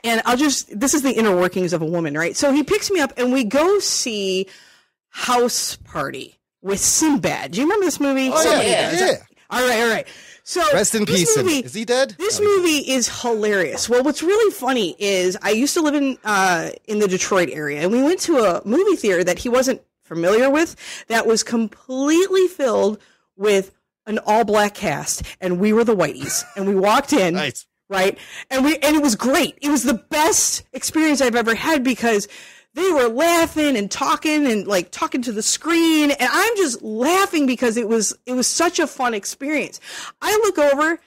and this is the inner workings of a woman, right? So he picks me up, and we go see House Party with Sinbad. Do you remember this movie? Oh, yeah. All right. So rest in peace. Is he dead? This movie is hilarious. Well, what's really funny is I used to live in the Detroit area, and we went to a movie theater that he wasn't familiar with that was completely filled with an all-black cast, and we were the whiteys, and we walked in. Nice. Right? And it was great. It was the best experience I've ever had because they were laughing and talking to the screen, and I'm just laughing because it was such a fun experience. I look over,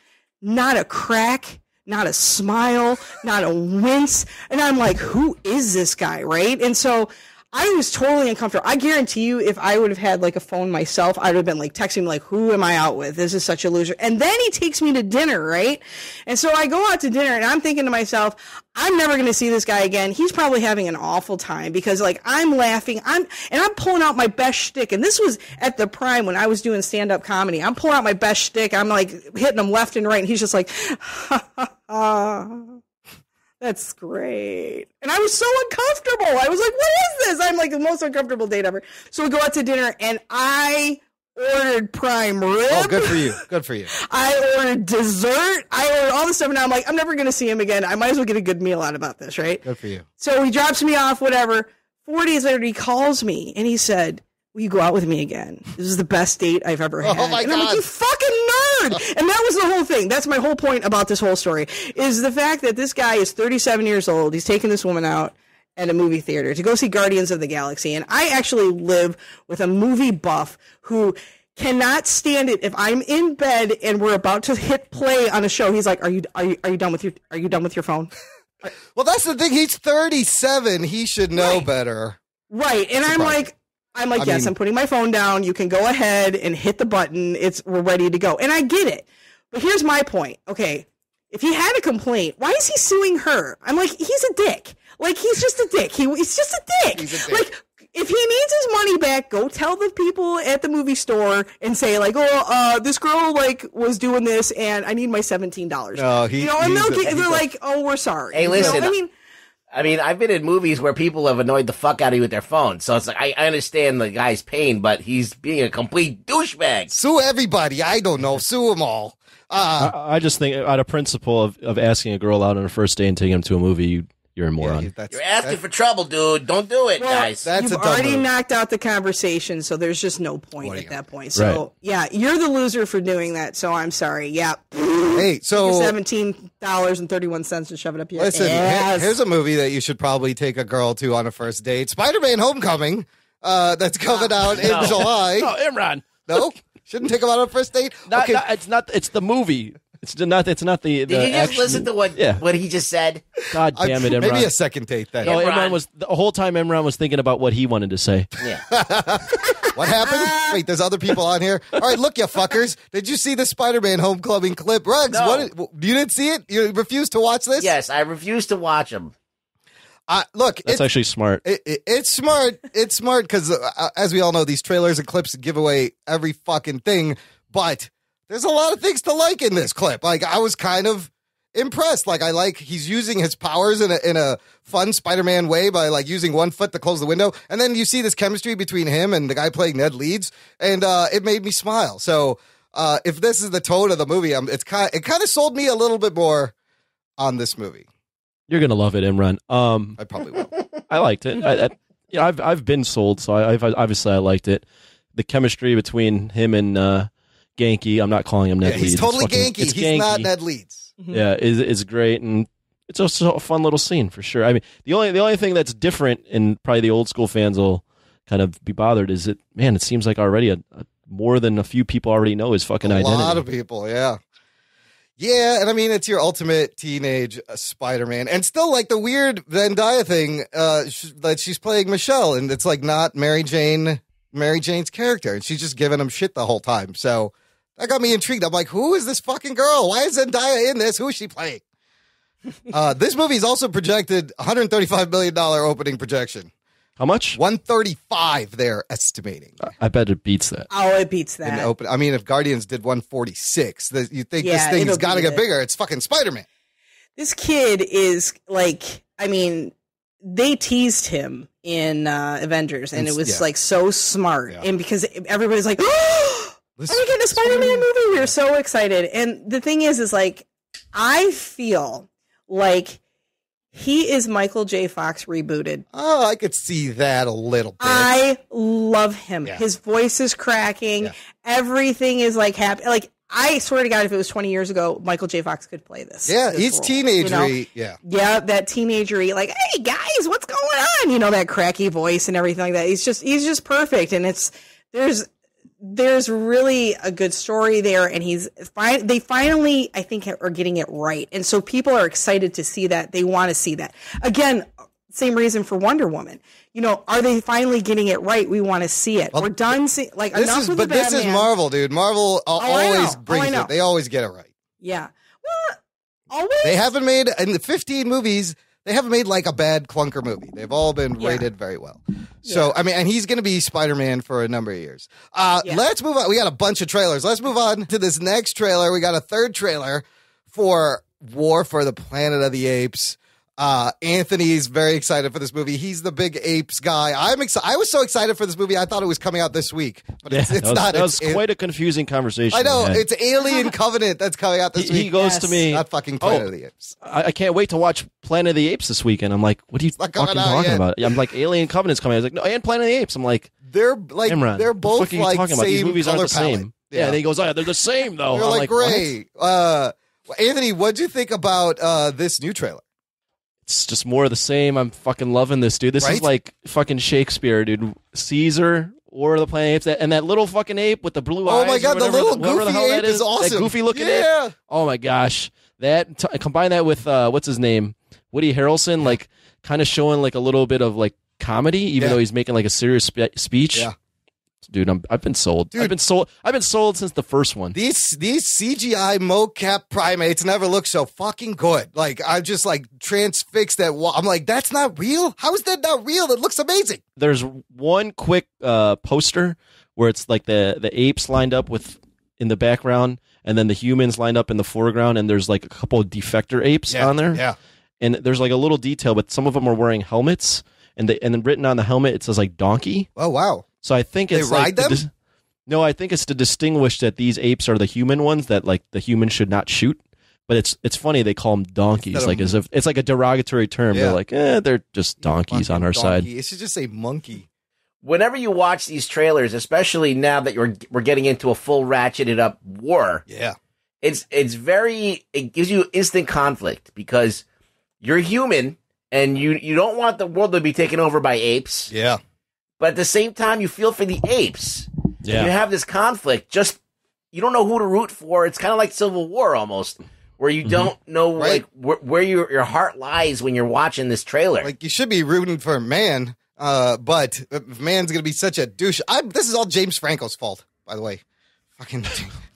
not a crack, not a smile, not a wince, and I'm like, who is this guy, right? And so I was totally uncomfortable. I guarantee you, if I would have had like a phone myself, I would have been like texting like, who am I out with? This is such a loser. And then he takes me to dinner, right? And so I go out to dinner and I'm thinking to myself, I'm never going to see this guy again. He's probably having an awful time because like I'm laughing. I'm pulling out my best shtick. And this was at the prime when I was doing stand-up comedy. I'm pulling out my best shtick. I'm like hitting him left and right. And he's just like, ha, ha, ha. That's great. And I was so uncomfortable. I was like, what is this? I'm like the most uncomfortable date ever. So we go out to dinner and I ordered prime rib. Oh, good for you. Good for you. I ordered dessert. I ordered all this stuff. And I'm like, I'm never going to see him again. I might as well get a good meal out about this, right? Good for you. So he drops me off, whatever. 4 days later, he calls me and he said, will you go out with me again? This is the best date I've ever had. Oh, my and I'm God. like, you fucking nerd! And that was the whole thing. That's my whole point about this whole story, is the fact that this guy is 37 years old. He's taking this woman out at a movie theater to go see Guardians of the Galaxy. And I actually live with a movie buff who cannot stand it if I'm in bed and we're about to hit play on a show. He's like, are you done with your phone? Well, that's the thing. He's 37. He should know better. Right. And I'm like, yes, I'm putting my phone down. You can go ahead and hit the button. We're ready to go. And I get it. But here's my point. Okay. If he had a complaint, why is he suing her? I'm like, he's a dick. Like, he's just a dick. He's just a dick. He's a dick. Like, if he needs his money back, go tell the people at the movie store and say, like, this girl, like, was doing this and I need my $17. No, and they're like, oh, we're sorry. Hey, listen. I mean, I've been in movies where people have annoyed the fuck out of you with their phones. So it's like, I understand the guy's pain, but he's being a complete douchebag. Sue everybody. I don't know. Sue them all. I just think out of principle of asking a girl out on a first date and taking them to a movie, you're a moron. You're asking for trouble, dude. Don't do it, guys. That's you've a dumb already move. knocked out the conversation, so there's just no point at that point. So, Right. yeah, you're the loser for doing that, so I'm sorry. Yeah. Hey, so $17.31 and shove it up your listen, ass. here's a movie that you should probably take a girl to on a first date. SpiderMan Homecoming. That's coming out in July. No, Imran. No? Shouldn't take him out on a first date? Okay. It's the movie. It's not the Did you just action. listen to what he just said? God damn it, Imran. Maybe a second date then. No, Imran. Imran was the whole time. Imran was thinking about what he wanted to say. Yeah. What happened? Wait, there's other people on here. All right, look, you fuckers. Did you see the SpiderMan Homecoming clip? Ruggs, No. You didn't see it? You refused to watch this? Yes, I refuse to watch him. Look, That's actually smart. it's smart. It's smart because, as we all know, these trailers and clips give away every fucking thing. But there's a lot of things to like in this clip. Like, I was kind of impressed. Like, he's using his powers in a fun Spider-Man way by like using one foot to close the window, and then you see this chemistry between him and the guy playing Ned Leeds, and it made me smile. So if this is the tone of the movie, it kind of sold me a little bit more on this movie. You're gonna love it, Imran. I probably will. I liked it. I've been sold, so I've obviously I liked it. The chemistry between him and Genki. I'm not calling him Ned Leeds. He's totally It's Genki. He's not Ned Leeds. Yeah, is great, and it's also a fun little scene for sure. I mean, the only thing that's different, and probably the old school fans will kind of be bothered, is it seems like already a more than a few people already know his fucking identity. A lot of people, yeah. Yeah, and I mean, it's your ultimate teenage Spider-Man. And still, like, the weird Zendaya thing that she's playing Michelle, and it's, like, not Mary Jane's character, and she's just giving him shit the whole time. So that got me intrigued. I'm like, who is this fucking girl? Why is Zendaya in this? Who is she playing? This movie's also projected $135 million opening projection. How much? 135, they're estimating. I bet it beats that. Oh, it beats that. I mean, if Guardians did 146, you think Yeah, this thing's it'll got to beat get it. bigger. It's fucking Spider-Man. This kid is like, I mean, they teased him in Avengers, and it was like so smart. Yeah. And because everybody's like, oh, are we getting a Spider-Man movie? We were so excited. And the thing is like, I feel like he is Michael J. Fox rebooted. Oh, I could see that a little bit. I love him. Yeah. His voice is cracking. Yeah. Everything is like happy. Like, I swear to God, if it was 20 years ago, Michael J. Fox could play this. Yeah, this he's role, teenagery. Yeah. Yeah, that teenagery, like, hey guys, what's going on? You know, that cracky voice and everything like that. He's just perfect. And there's really a good story there, and they finally, I think, are getting it right. And so people are excited to see that. They want to see that. Again, same reason for Wonder Woman. You know, are they finally getting it right? We want to see it. Well, we're done seeing, like, enough with the But this is Batman. Marvel, dude. Marvel always brings I know. it. They always get it right. Yeah. Well, always. They haven't made, in the 15 movies, they haven't made like a bad clunker movie. They've all been rated very well. So, I mean, and he's going to be Spider-Man for a number of years. Let's move on. We got a bunch of trailers. Let's move on to this next trailer. We got a third trailer for War for the Planet of the Apes. Anthony's very excited for this movie. He's the big Apes guy. I was so excited for this movie. I thought it was coming out this week, but it's not. That was quite a confusing conversation. I know. It's Alien Covenant that's coming out this week. He goes to me. Not fucking Planet of the Apes. I can't wait to watch Planet of the Apes this weekend. I'm like, what are you fucking talking about? I'm like, Alien Covenant's coming. I was like, no, and Planet of the Apes. I'm like, they're like, Imran, they're both what the fuck are you like talking about? These same movies aren't color the same. palette. Yeah, and he goes, oh, they're the same though. You're I'm like, great. Anthony, what'd you think about this new trailer? It's just more of the same. I'm fucking loving this, dude. This is like fucking Shakespeare, dude. Caesar, War of the Planet of the Apes, and that little fucking ape with the blue eyes. Oh my god, the little goofy ape is awesome. That goofy looking ape. Oh my gosh. Combine that with what's his name? Woody Harrelson, like kind of showing like a little bit of like comedy, even though he's making like a serious speech. Yeah. Dude, I've been sold. Dude, I've been sold since the first one. These CGI mocap primates never look so fucking good. Like, I'm just like transfixed at I'm like, that's not real? How is that not real? It looks amazing. There's one quick poster where it's like the apes lined up in the background, and then the humans lined up in the foreground, and there's like a couple of defector apes on there. Yeah. And there's like a little detail, but some of them are wearing helmets, and then written on the helmet it says like donkey. Oh wow. So I think it's they ride like them? No, I think it's to distinguish that these apes are the human ones that like the humans should not shoot. But it's funny they call them donkeys, like as if it's like a derogatory term. Yeah. They're like, they're just donkeys on our side. It should just say monkey. Whenever you watch these trailers, especially now that we're getting into a full ratcheted up war, it gives you instant conflict because you're human and you don't want the world to be taken over by apes. Yeah. But at the same time, you feel for the apes. Yeah. And you have this conflict. You don't know who to root for. It's kind of like Civil War almost, where you don't know like where your heart lies when you're watching this trailer. Like, you should be rooting for man, but if man's going to be such a douche. This is all James Franco's fault, by the way. Fucking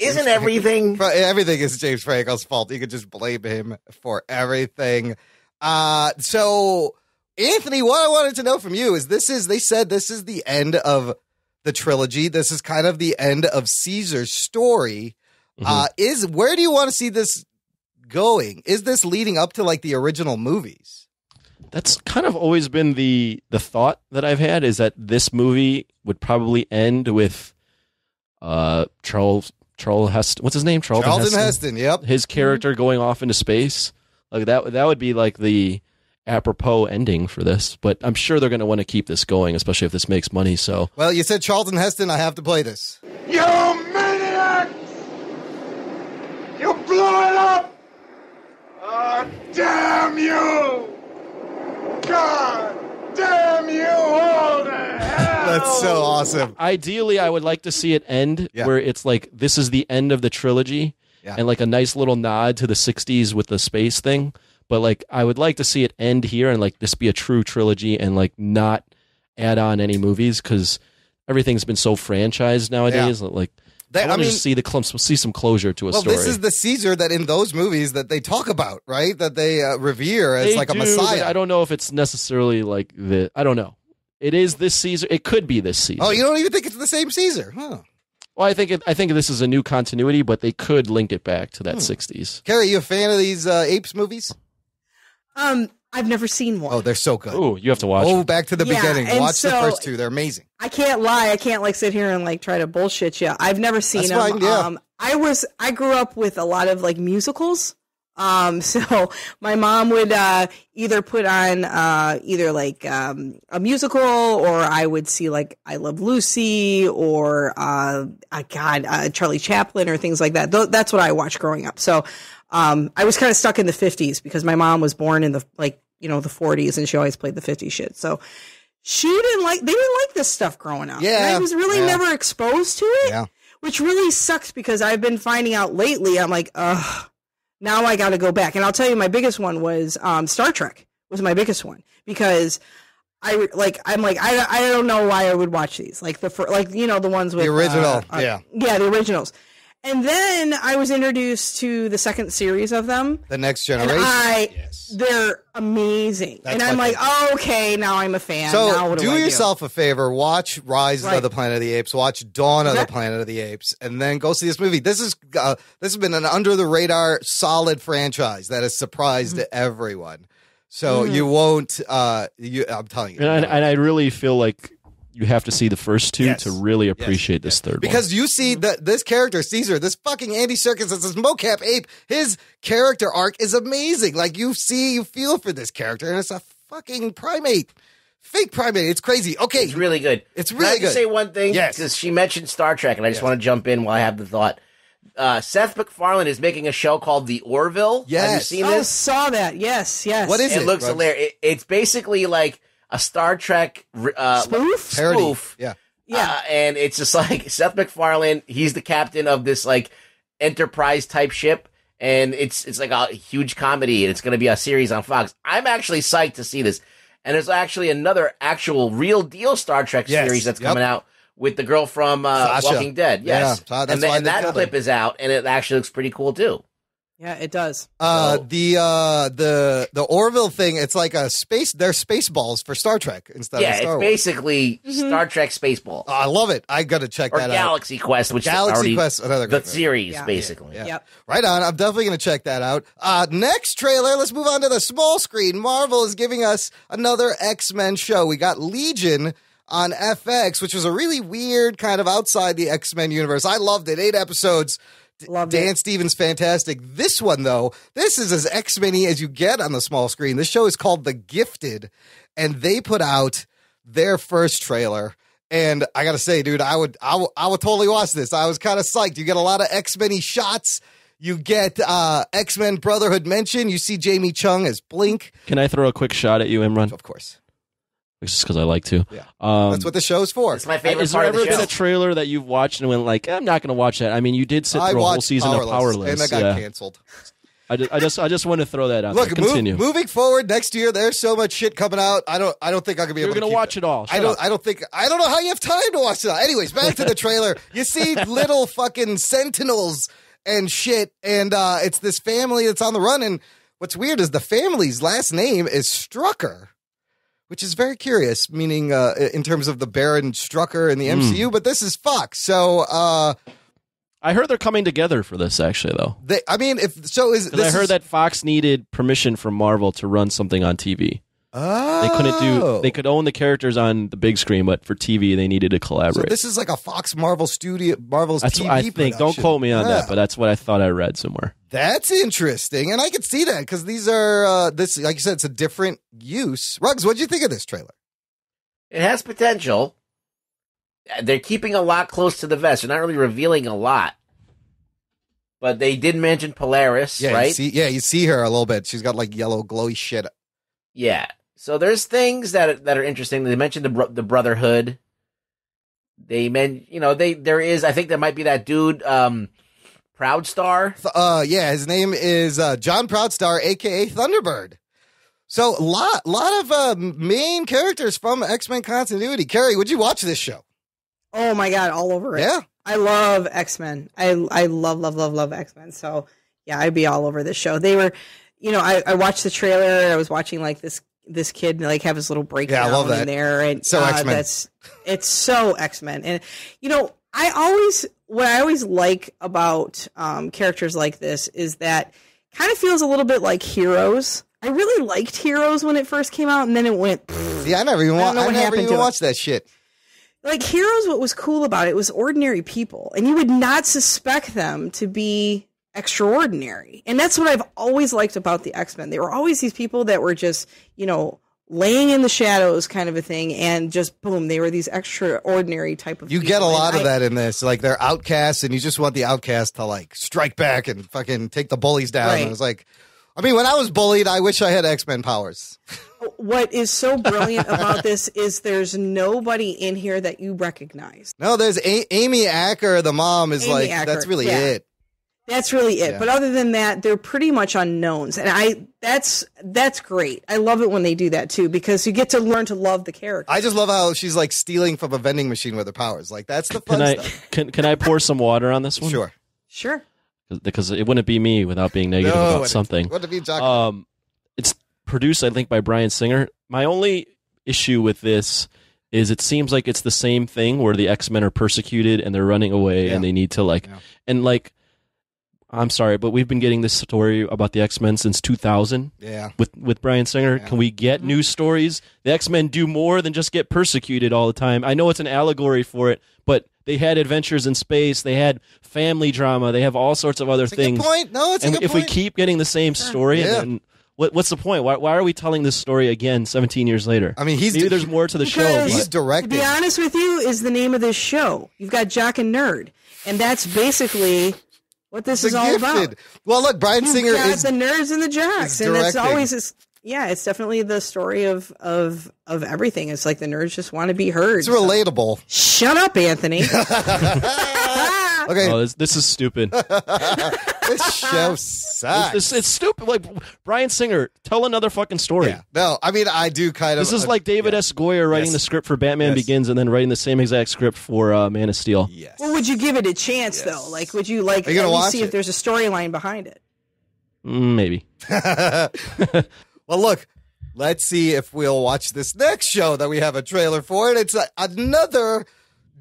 Isn't everything? Everything is James Franco's fault. You could just blame him for everything. So... Anthony, what I wanted to know from you is they said this is the end of the trilogy. This is kind of the end of Caesar's story. Where do you want to see this going? Is this leading up to like the original movies? That's kind of always been the thought that I've had, is that this movie would probably end with Charles Heston. What's his name? Charlton Heston. Yep. His character going off into space. Like that would be like the apropos ending for this, but I'm sure they're going to want to keep this going, especially if this makes money. So, well, you said Charlton Heston. I have to play this. You maniacs! You blew it up! God damn you! God damn you all to hell! That's so awesome. Ideally, I would like to see it end Yeah. where it's like this is the end of the trilogy, Yeah. and like a nice little nod to the '60s with the space thing. But like, I would like to see it end here and like this be a true trilogy and like not add on any movies because everything's been so franchised nowadays. Like, I want to just see some closure to a well, story. this is the Caesar that in those movies that they talk about, right? That they revere as They like a do, messiah. but I don't know if it's necessarily like the. I don't know. It is this Caesar. It could be this Caesar. Oh, you don't even think it's the same Caesar, huh? Well, I think this is a new continuity, but they could link it back to that '60s. Carrie, you a fan of these Apes movies? I've never seen one. Oh, they're so good. Oh, you have to watch. Oh, back to the beginning. and Watch the so- first two. They're amazing. I can't lie. I can't like sit here and like try to bullshit you. I've never seen That's them. fine, yeah. I grew up with a lot of like musicals. So my mom would either put on either like a musical, or I would see like I Love Lucy or Charlie Chaplin or things like that. That's what I watched growing up. So I was kind of stuck in the 50s because my mom was born in the the 40s, and she always played the 50s shit. So they didn't like this stuff growing up. Yeah, and I was really never exposed to it, Yeah. which really sucks because I've been finding out lately. I'm like, ugh, now I got to go back. And I'll tell you, my biggest one was Star Trek was my biggest one because I don't know why I would watch these the ones with The original, the originals. And then I was introduced to the second series of them. The Next Generation. And they're amazing. That's and I'm my like, oh, okay, now I'm a fan. So now what do I yourself a favor. Watch Rise of the Planet of the Apes. Watch Dawn of the Planet of the Apes. And then go see this movie. This has been an under-the-radar solid franchise that has surprised everyone. So you won't I'm telling you. And I really feel like you have to see the first two to really appreciate this third one. Because you see that this character, Caesar, this fucking Andy Serkis, this mocap ape, his character arc is amazing. Like you feel for this character, and it's a fucking primate. Fake primate. It's crazy. Okay. It's really good. It's Can really I just good. say one thing? Yes. Because she mentioned Star Trek, and I just want to jump in while I have the thought. Seth MacFarlane is making a show called The Orville. Yes. Have you seen Oh, this? saw that. Yes. What is it? It looks Rugs? hilarious. It's basically like a Star Trek Spoof? Parody. spoof. Yeah. And it's just like Seth MacFarlane. He's the captain of this like Enterprise type ship, and it's like a huge comedy, and it's going to be a series on Fox. I'm actually psyched to see this, and there's actually another actual real deal Star Trek series that's coming out with the girl from Sasha. Walking Dead. Yes, Yeah, that's and, why and they that killed clip her. is out, and it actually looks pretty cool too. Yeah, it does. The Orville thing, it's like they're space balls for Star Trek instead of Yeah, Star it's Wars. basically Star Trek Spaceball. Oh, I love it. I got to check Or that out. Galaxy Quest, which Galaxy is already Quest, another the great series, Yeah. basically. Yeah. Yep. Right on. I'm definitely going to check that out. Next trailer, let's move on to the small screen. Marvel is giving us another X-Men show. We got Legion on FX, which was a really weird kind of outside the X-Men universe. I loved it. 8 episodes. Loved Dan it. Stevens, fantastic. This one, though, this is as X-Men-y as you get on the small screen. This show is called The Gifted, and they put out their first trailer. And I got to say, dude, I would totally watch this. I was kind of psyched. You get a lot of X-Men-y shots. You get X-Men Brotherhood mention. You see Jamie Chung as Blink. Can I throw a quick shot at you, Imran? Of course. Just because I like to. Yeah. Um, That's what the show's for. It's my favorite Has there part of ever the been show. a trailer that you've watched and went like, I'm not going to watch that? I mean, you did sit I through a whole watched season of Powerless. and that got canceled. I just want to throw that out. Look, there. Continue. moving forward next year, there's so much shit coming out. I don't think I'm gonna be You're able to gonna keep watch it all. I don't know how you have time to watch it all. Anyways, back to the trailer. You see little fucking sentinels and shit, and it's this family that's on the run. And what's weird is the family's last name is Strucker, which is very curious, meaning in terms of the Baron Strucker in the MCU. But this is Fox, so. I heard they're coming together for this, actually, though. Because I heard that Fox needed permission from Marvel to run something on TV. Oh. They could own the characters on the big screen, but for TV, they needed to So collaborate. this is like a Fox Marvel's That's TV what I think. production. Don't quote me on Yeah. that, but that's what I thought I read somewhere. That's interesting, and I can see that because these are this, like you said, it's a different use. Ruggs, what'd you think of this trailer? It has potential. They're keeping a lot close to the vest. They're not really revealing a lot. but they did mention Polaris, Yeah, right? you see her a little bit. She's got like yellow glowy shit. Yeah. So there's things that are interesting. They mentioned the Brotherhood. They there is. I think there might be that dude, Proudstar. Yeah, his name is John Proudstar, aka Thunderbird. So lot of main characters from X-Men continuity. Carrie, would you watch this show? Oh my God, all over it. Yeah. I love X-Men. I love X-Men. So yeah, I'd be all over this show. They were, I watched the trailer. I was watching like this kid like have his little breakdown I love that. in there, and So X-Men. It's so X-Men. And what I always like about characters like this is that kind of feels a little bit like Heroes. I really liked Heroes when it first came out, and then it went. Yeah, I never even happened watched that shit. Like Heroes, what was cool about it was ordinary people, and you would not suspect them to be extraordinary. And that's what I've always liked about the X-Men. They were always these people that were just, laying in the shadows kind of a thing, and just boom, they were these extraordinary type of You people. get a lot of that in this. Like they're outcasts, and you just want the outcast to like strike back and fucking take the bullies down. Right. And it was like, I mean, when I was bullied, I wish I had X-Men powers. What is so brilliant about this is there's nobody in here that you recognize. No, there's Amy Acker, the mom, is Amy like, Acker, that's really yeah. it. That's really it. Yeah. But other than that, they're pretty much unknowns. And that's great. I love it when they do that too, because you get to learn to love the character. I just love how she's like stealing from a vending machine with her powers. Like that's the fun stuff. Can I pour some water on this one? Sure. Because it wouldn't be me without being negative about something. Wouldn't be Jock. It's produced, I think, by Bryan Singer. My only issue with this is it seems like it's the same thing where the X-Men are persecuted and they're running away and they need to I'm sorry, but we've been getting this story about the X-Men since 2000. Yeah. With Bryan Singer. Yeah. Can we get new stories? The X-Men do more than just get persecuted all the time. I know it's an allegory for it, but they had adventures in space. They had family drama. They have all sorts of other things. Good point. No, it's a good if point. we keep getting the same story, then what's the point? Why are we telling this story again 17 years later? I mean, maybe there's more to the show. He's but- directing. To be honest with you, is the name of this show. You've got Jock and Nerd, and that's basically what this is all about. Well, look, Bryan Singer You've got is the nerds and the jocks, and it's directing. always it's definitely the story of everything. It's like the nerds just want to be heard. it's relatable. Shut up, Anthony. Okay, Oh, this is stupid. this show sucks. It's stupid. Like Bryan Singer, tell another fucking story. Yeah. No, I mean, I do kind of. This is like David S. Goyer writing Yes. the script for Batman Yes. Begins and then writing the same exact script for Man of Steel. Yes. Well, would you give it a chance though? Like, would you like Are you at gonna least watch see it? if there's a storyline behind it? Maybe. Well, look, let's see if we'll watch this next show that we have a trailer for. And it's another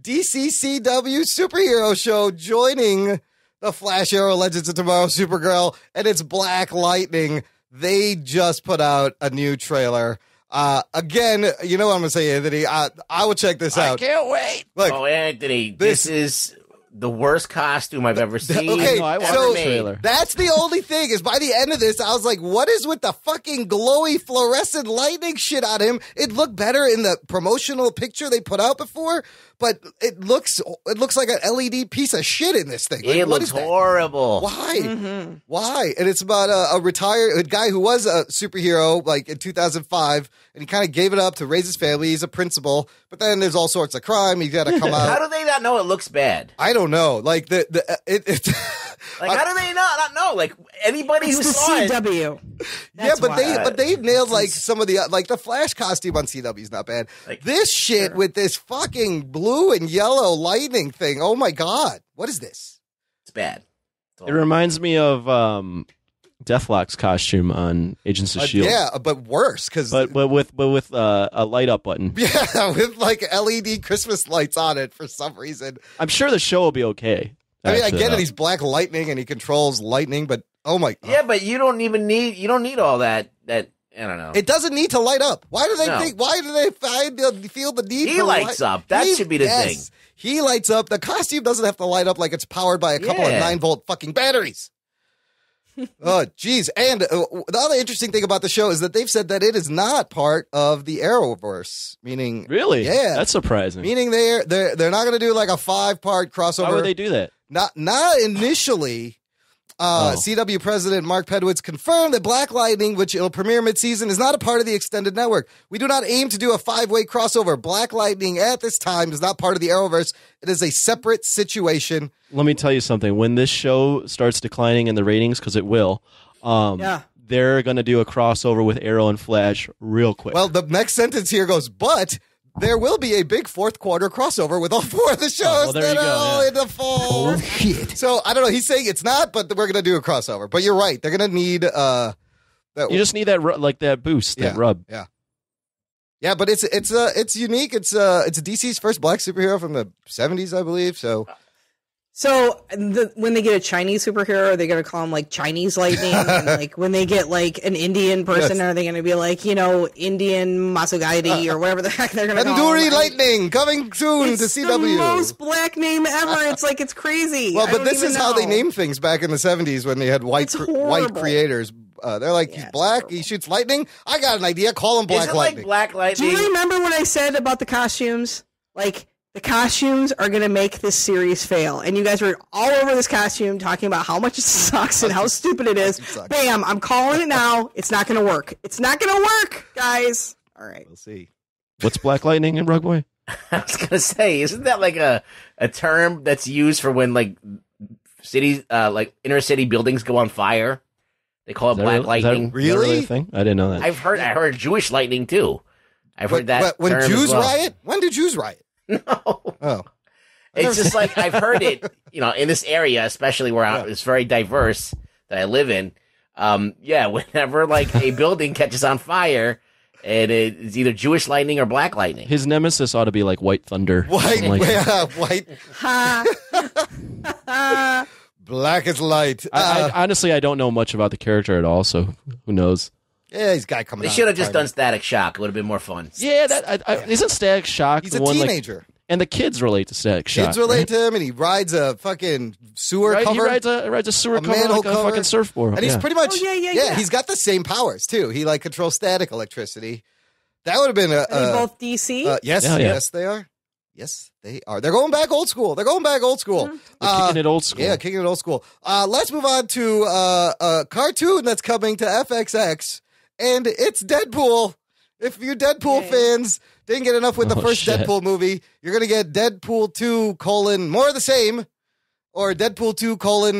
DCCW superhero show joining the Flash, Arrow, Legends of Tomorrow, Supergirl, and it's Black Lightning. They just put out a new trailer. Again, you know what I'm going to say, Anthony? I will check this out. can't wait. Look, Oh, Anthony, this is the worst costume I've ever seen. Okay, No, I watched so the trailer. that's the only thing is by the end of this, I was like, what is with the fucking glowy fluorescent lightning shit on him? It looked better in the promotional picture they put out before, but it looks like an LED piece of shit in this thing. Like, It what looks is that? horrible. Why? Why? And it's about a retired guy who was a superhero like in 2005, and he kind of gave it up to raise his family. He's a principal, but then there's all sorts of crime. He's got to come How out. do they not know it looks bad? I don't know. Like Like, how do they not know? Like, anybody It's who the saw it. CW. yeah, but why. they've nailed like some of the like the Flash costume on CW is not bad. Like, this shit with this fucking blue and yellow lightning thing. Oh my god, what is this? It's bad. It reminds me of Deathlock's costume on Agents of S.H.I.E.L.D. Yeah, but worse because But with a light up button. yeah, with like LED Christmas lights on it for some reason. I'm sure the show will be okay. I mean, I Actually, get it. though. He's Black Lightning and he controls lightning, but oh my! Yeah, but you don't need all that. I don't know. It doesn't need to light up. Why do they No. think? Why do they feel the need? He for lights up. That should be the thing. He lights up. The costume doesn't have to light up like it's powered by a couple of Yeah. 9-volt fucking batteries. Oh, geez. And the other interesting thing about the show is that they've said that it is not part of the Arrowverse, meaning Really? Yeah. That's surprising. meaning they're not going to do like a 5-part crossover. Why would they do that? Not initially. CW President Mark Pedowitz confirmed that Black Lightning, which will premiere mid-season, is not a part of the extended network. We do not aim to do a 5-way crossover. Black Lightning at this time is not part of the Arrowverse. It is a separate situation. Let me tell you something. When this show starts declining in the ratings, because it will, they're going to do a crossover with Arrow and Flash real quick. Well, the next sentence here goes, but there will be a big fourth quarter crossover with all 4 of the shows that are all in the fall. Oh, shit. So, I don't know. He's saying it's not, but we're going to do a crossover. But you're right. They're going to need... that. You just need that that boost, that rub. Yeah. Yeah, but it's unique. It's DC's first black superhero from the 70s, I believe. So when they get a Chinese superhero, are they going to call him like Chinese Lightning? And like when they get like an Indian person, are they going to be like, Indian Masugaidi or whatever the heck they're going to call him? Tandoori Lightning coming soon to CW. It's the most black name ever. It's like, it's crazy. Well, but this is how they named things back in the 70s when they had white creators. They're like, he's black, he shoots lightning. I got an idea. Call him Black Lightning. Like Black Lightning? Do you remember what I said about the costumes? Like, the costumes are going to make this series fail. And you guys were all over this costume talking about how much it sucks and how stupid it is. Bam, I'm calling it now. It's not going to work. It's not going to work, guys. All right. We'll see. What's Black Lightning in Rugboy? I was going to say, isn't that like a term that's used for when like cities, like inner city buildings go on fire? They call it Black Lightning. Really? A thing? I didn't know that. I heard Jewish lightning too. I've heard that. When term Jews as well. riot? When do Jews riet? No. Oh. It's just like I've heard it, in this area, especially where it's very diverse that I live in. Whenever like a building catches on fire, and it's either Jewish lightning or Black Lightning. His nemesis ought to be like White Thunder. White. Black as light. I honestly, I don't know much about the character at all, so who knows? Yeah, he's a guy coming. They should have just done Static Shock. It would have been more fun. Yeah, isn't Static Shock He's the a one teenager. like, and the kids relate to Static Shock. Kids relate to him, and he rides a fucking sewer cover. He rides a sewer cover manhole like a fucking surfboard. And he's pretty much yeah. He's got the same powers too. He like controls static electricity. That would have been Are they both DC? Yes, they are. Yes, they are. They're going back old school. They're kicking it old school. Yeah, kicking it old school. Let's move on to a cartoon that's coming to FXX, and it's Deadpool. If you Deadpool fans didn't get enough with the first Deadpool movie, you're going to get Deadpool 2 : more of the same, or Deadpool 2 :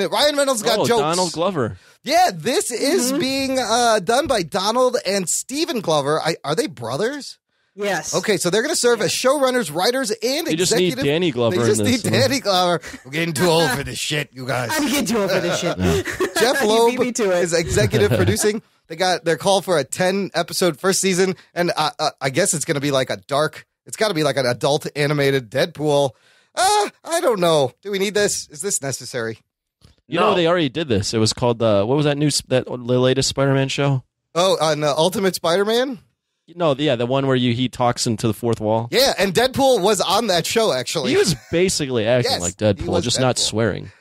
Ryan Reynolds got jokes. Donald Glover. Yeah, this is being done by Donald and Steven Glover. Are they brothers? Yes. Okay, so they're going to serve as showrunners, writers, and They just need executive. Danny Glover They just in need this. Danny Glover. We're getting too old for this shit, you guys. I'm getting too old for this shit. Jeff You Loeb beat me to it. is executive producing. They got their call for a 10-episode first season, and I guess it's going to be like it's got to be like an adult animated Deadpool. I don't know. Do we need this? Is this necessary? You know, they already did this. It was called, what was that the latest Spider-Man show? Oh, on Ultimate Spider-Man? No, the one where he talks into the fourth wall. Yeah, and Deadpool was on that show, actually. He was basically acting like Deadpool, just not swearing.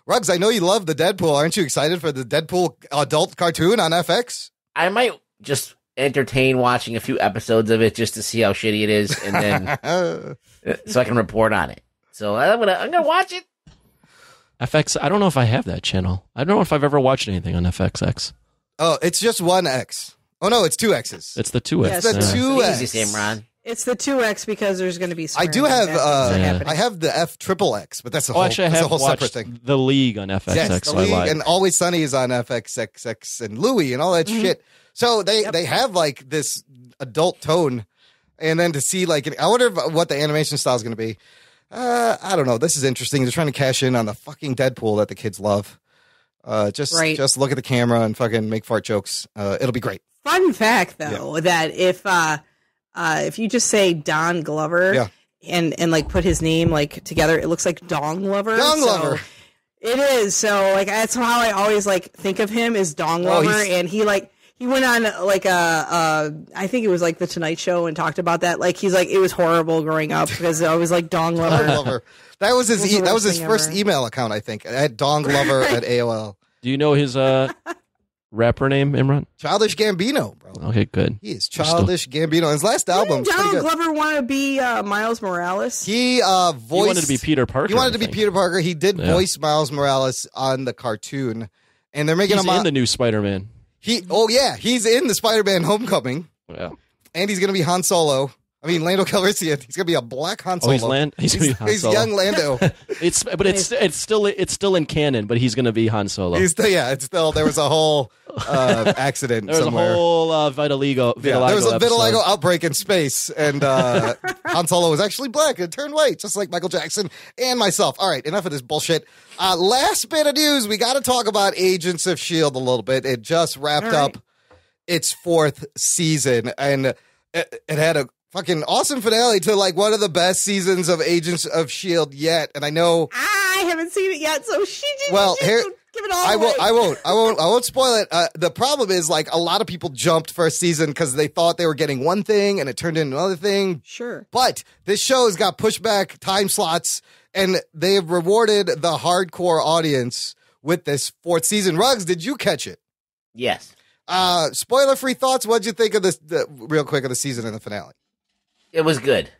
Ruggs, I know you love the Deadpool. Aren't you excited for the Deadpool adult cartoon on FX? I might just entertain watching a few episodes of it just to see how shitty it is, and then so I can report on it. So I'm gonna watch it. FX. I don't know if I have that channel. I don't know if I've ever watched anything on FXX. Oh, it's just one X. Oh no, it's two X's. It's the 2X. Yes. It's the 2X. Easy, Imran. It's the 2X because there's going to be. I do have. happening. I have the FXXX, but that's a Oh, whole. actually, I that's a have whole separate watched thing. The League on FXX. Yes, the so I League lied. and Always Sunny is on FXXX and Louie and all that shit. So they have like this adult tone, and then to see like I wonder what the animation style is going to be. I don't know. This is interesting. They're trying to cash in on the fucking Deadpool that the kids love. Just look at the camera and fucking make fart jokes. It'll be great. Fun fact, though, that if you just say Don Glover and like put his name like together, it looks like Dong Lover. Dong Lover. It is. So like that's how I always like think of him as Dong Lover, and he went on like I think it was like the Tonight Show and talked about that. Like he's like it was horrible growing up because I was like Dong Lover. Dong Lover. That was his. That was his thing first ever. email account, I think, at Dong Lover at AOL. Do you know his rapper name, Imran? Childish Gambino, bro. Okay, good. He is Childish Gambino. His last album. Didn't Donald Glover want to be Miles Morales? He voiced. He wanted to be Peter Parker. He wanted to be I think. Peter Parker. He did voice Miles Morales on the cartoon. and they're making He's him in the new Spider-Man. he's in the SpiderMan Homecoming, Yeah. and he's going to be Han Solo. I mean, Lando Calrissian. He's going to be a black Han Solo. He's going to be Han He's Solo. young Lando. It's still in canon, but he's going to be Han Solo. It's still. There was a whole accident There was somewhere. a whole vitiligo. There was a episode. vitiligo outbreak in space, and Han Solo was actually black and turned white, just like Michael Jackson and myself. All right, enough of this bullshit. Last bit of news, we got to talk about Agents of S.H.I.E.L.D. a little bit. It just wrapped up its 4th season, and it had a fucking awesome finale to like one of the best seasons of Agents of S.H.I.E.L.D. yet. And I know I haven't seen it yet, so here give it all I away. won't spoil it. The problem is like a lot of people jumped first season because they thought they were getting one thing and it turned into another thing. Sure. But this show has got pushed back time slots, and they have rewarded the hardcore audience with this 4th season. Ruggs, did you catch it? Yes. Spoiler-free thoughts. What'd you think of this? Real quick of the season and the finale. It was good.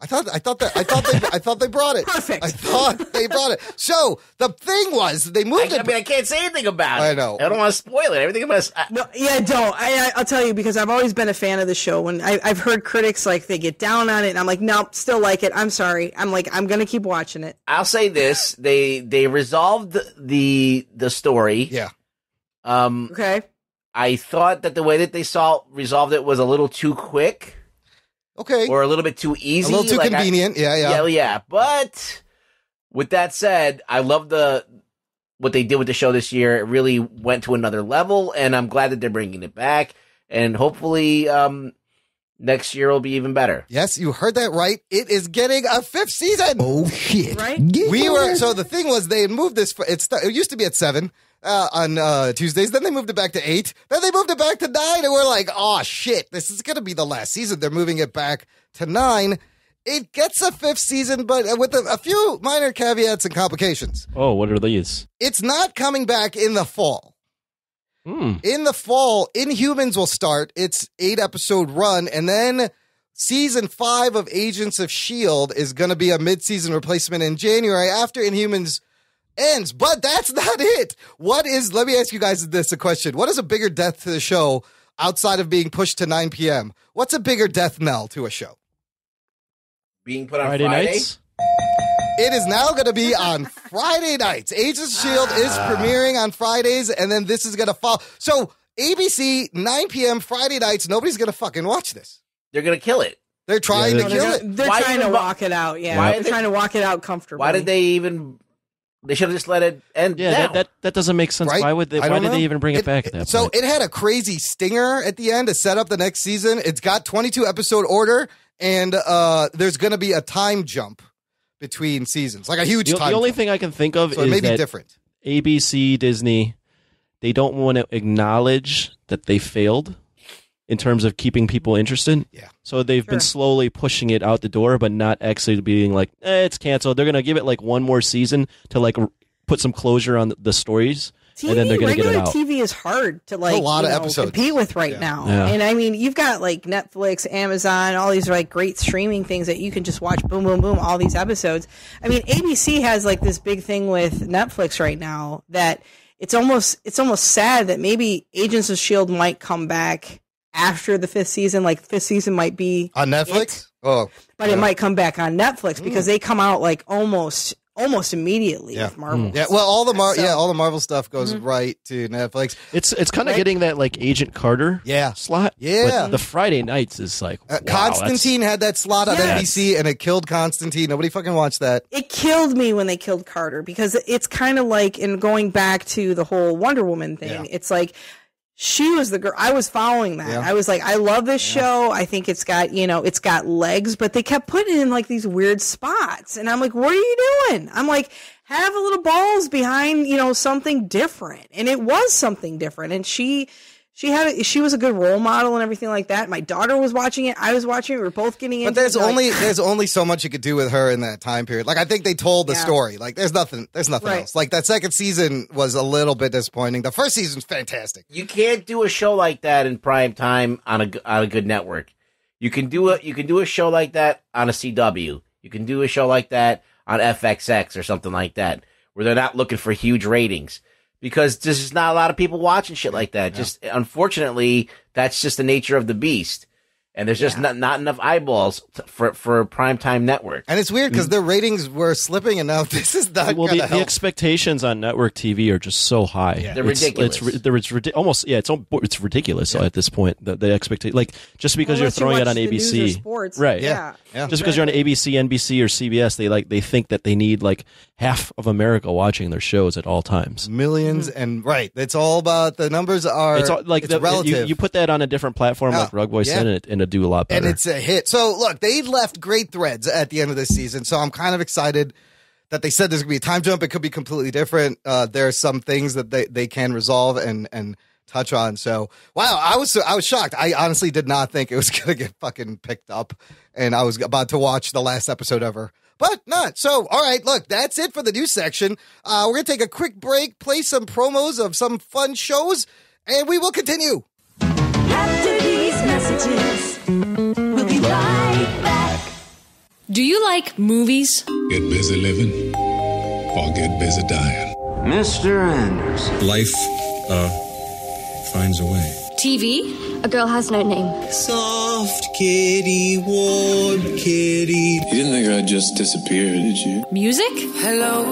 I thought they brought it. Perfect. I thought they brought it. So the thing was, they moved it. I mean, I can't say anything about it. I know. I don't want to spoil it. Everything about it. No, yeah, don't. I'll tell you, because I've always been a fan of the show. When I've heard critics like they get down on it, and I'm like, nope, still like it. I'm sorry. I'm gonna keep watching it. I'll say this: they resolved the story. Yeah. Okay. I thought that the way that they resolved it was a little too quick. Okay. Or a little bit too easy. A little too convenient. Yeah. But with that said, I love what they did with the show this year. It really went to another level, and I'm glad that they're bringing it back. And hopefully next year will be even better. Yes, you heard that right. It is getting a 5th season. Oh, shit. Right? So the thing was, they had moved this. It used to be at 7 on Tuesdays. Then they moved it back to 8. Then they moved it back to 9. And we're like, oh, shit, this is going to be the last season. They're moving it back to 9. It gets a 5th season, but with a few minor caveats and complications. Oh, what are these? It's not coming back in the fall. In the fall, Inhumans will start its 8-episode run, and then season 5 of Agents of S.H.I.E.L.D. is going to be a mid-season replacement in January after Inhumans ends. But that's not it. Let me ask you guys a question. What is a bigger death to the show outside of being pushed to 9 p.m.? What's a bigger death knell to a show? Being put on Friday? nights? It is now going to be on Friday nights. Agents of S.H.I.E.L.D. is premiering on Fridays, and then this is going to follow. So, ABC, 9 p.m. Friday nights, nobody's going to fucking watch this. They're going to kill it. They're trying to kill it. They're Why trying to even walk it out. Yeah, Why they're trying to walk it out comfortably. Why did they even... They should have just let it end now. That doesn't make sense. Right? Why did they even bring it back at that So point? it had a crazy stinger at the end to set up the next season. It's got 22 episode order, and there's going to be a time jump between seasons, like a huge time. The only jump. thing I can think of So it is may be that different. ABC, Disney, they don't want to acknowledge that they failed in terms of keeping people interested. Yeah. So they've been slowly pushing it out the door, but not actually being like, it's canceled. They're going to give it like one more season to like put some closure on the stories. TV, and then they're going to get it regular out. TV is hard to like a lot of episodes. compete with right now. Yeah. And I mean, you've got like Netflix, Amazon, all these like great streaming things that you can just watch boom, boom, boom, all these episodes. I mean, ABC has like this big thing with Netflix right now that it's almost sad that maybe Agents of S.H.I.E.L.D. might come back after the 5th season. Like 5th season might be On Netflix? But it might come back on Netflix because they come out like almost immediately with Marvel. Yeah, well, all the Marvel stuff goes right to Netflix. It's kind of getting that like Agent Carter slot. Yeah. But the Friday nights is like, wow, Constantine had that slot on NBC, and it killed Constantine. Nobody fucking watched that. It killed me when they killed Carter because it's kind of like, in going back to the whole Wonder Woman thing, it's like, she was the girl. I was following that. Yeah. I was like, I love this show. I think it's got, it's got legs, but they kept putting it in like these weird spots. And I'm like, what are you doing? I'm like, have a little balls behind, something different. And it was something different. And she was a good role model and everything like that. My daughter was watching it. I was watching it. We were both getting into it. But there's only so much you could do with her in that time period. Like, I think they told the story. Like, there's nothing else. Like, that second season was a little bit disappointing. The first season's fantastic. You can't do a show like that in prime time on a good network. You can do a show like that on a CW. You can do a show like that on FXX or something like that, where they're not looking for huge ratings. because there's just not a lot of people watching shit like that. Just unfortunately, that's just the nature of the beast. And there's just not enough eyeballs for a primetime network. And it's weird because their ratings were slipping, and now this is not going to help. The expectations on network TV are just so high. Yeah. They're ridiculous. It's ridiculous at this point. The expectation, like just because you're throwing it on ABC, sports. right? Yeah. Just because you're on ABC, NBC, or CBS, they think that they need like half of America watching their shows at all times. Millions and it's all about the numbers are. It's all, like relative. You put that on a different platform like Rugboy said, and it'd do a lot better. And it's a hit. So look, they left great threads at the end of this season. So I'm kind of excited that they said there's going to be a time jump. It could be completely different. There are some things that they can resolve and touch on. So wow, I was shocked. I honestly did not think it was going to get fucking picked up, and I was about to watch the last episode ever. But not. So, all right, look, that's it for the news section. We're going to take a quick break, play some promos of some fun shows, and we will continue. After these messages, we'll be right back. Do you like movies? Get busy living or get busy dying. Mr. Anderson. Life, finds a way. TV? A Girl Has No Name. Soft kitty, warm kitty. You didn't think I'd just disappear, did you? Music? Hello,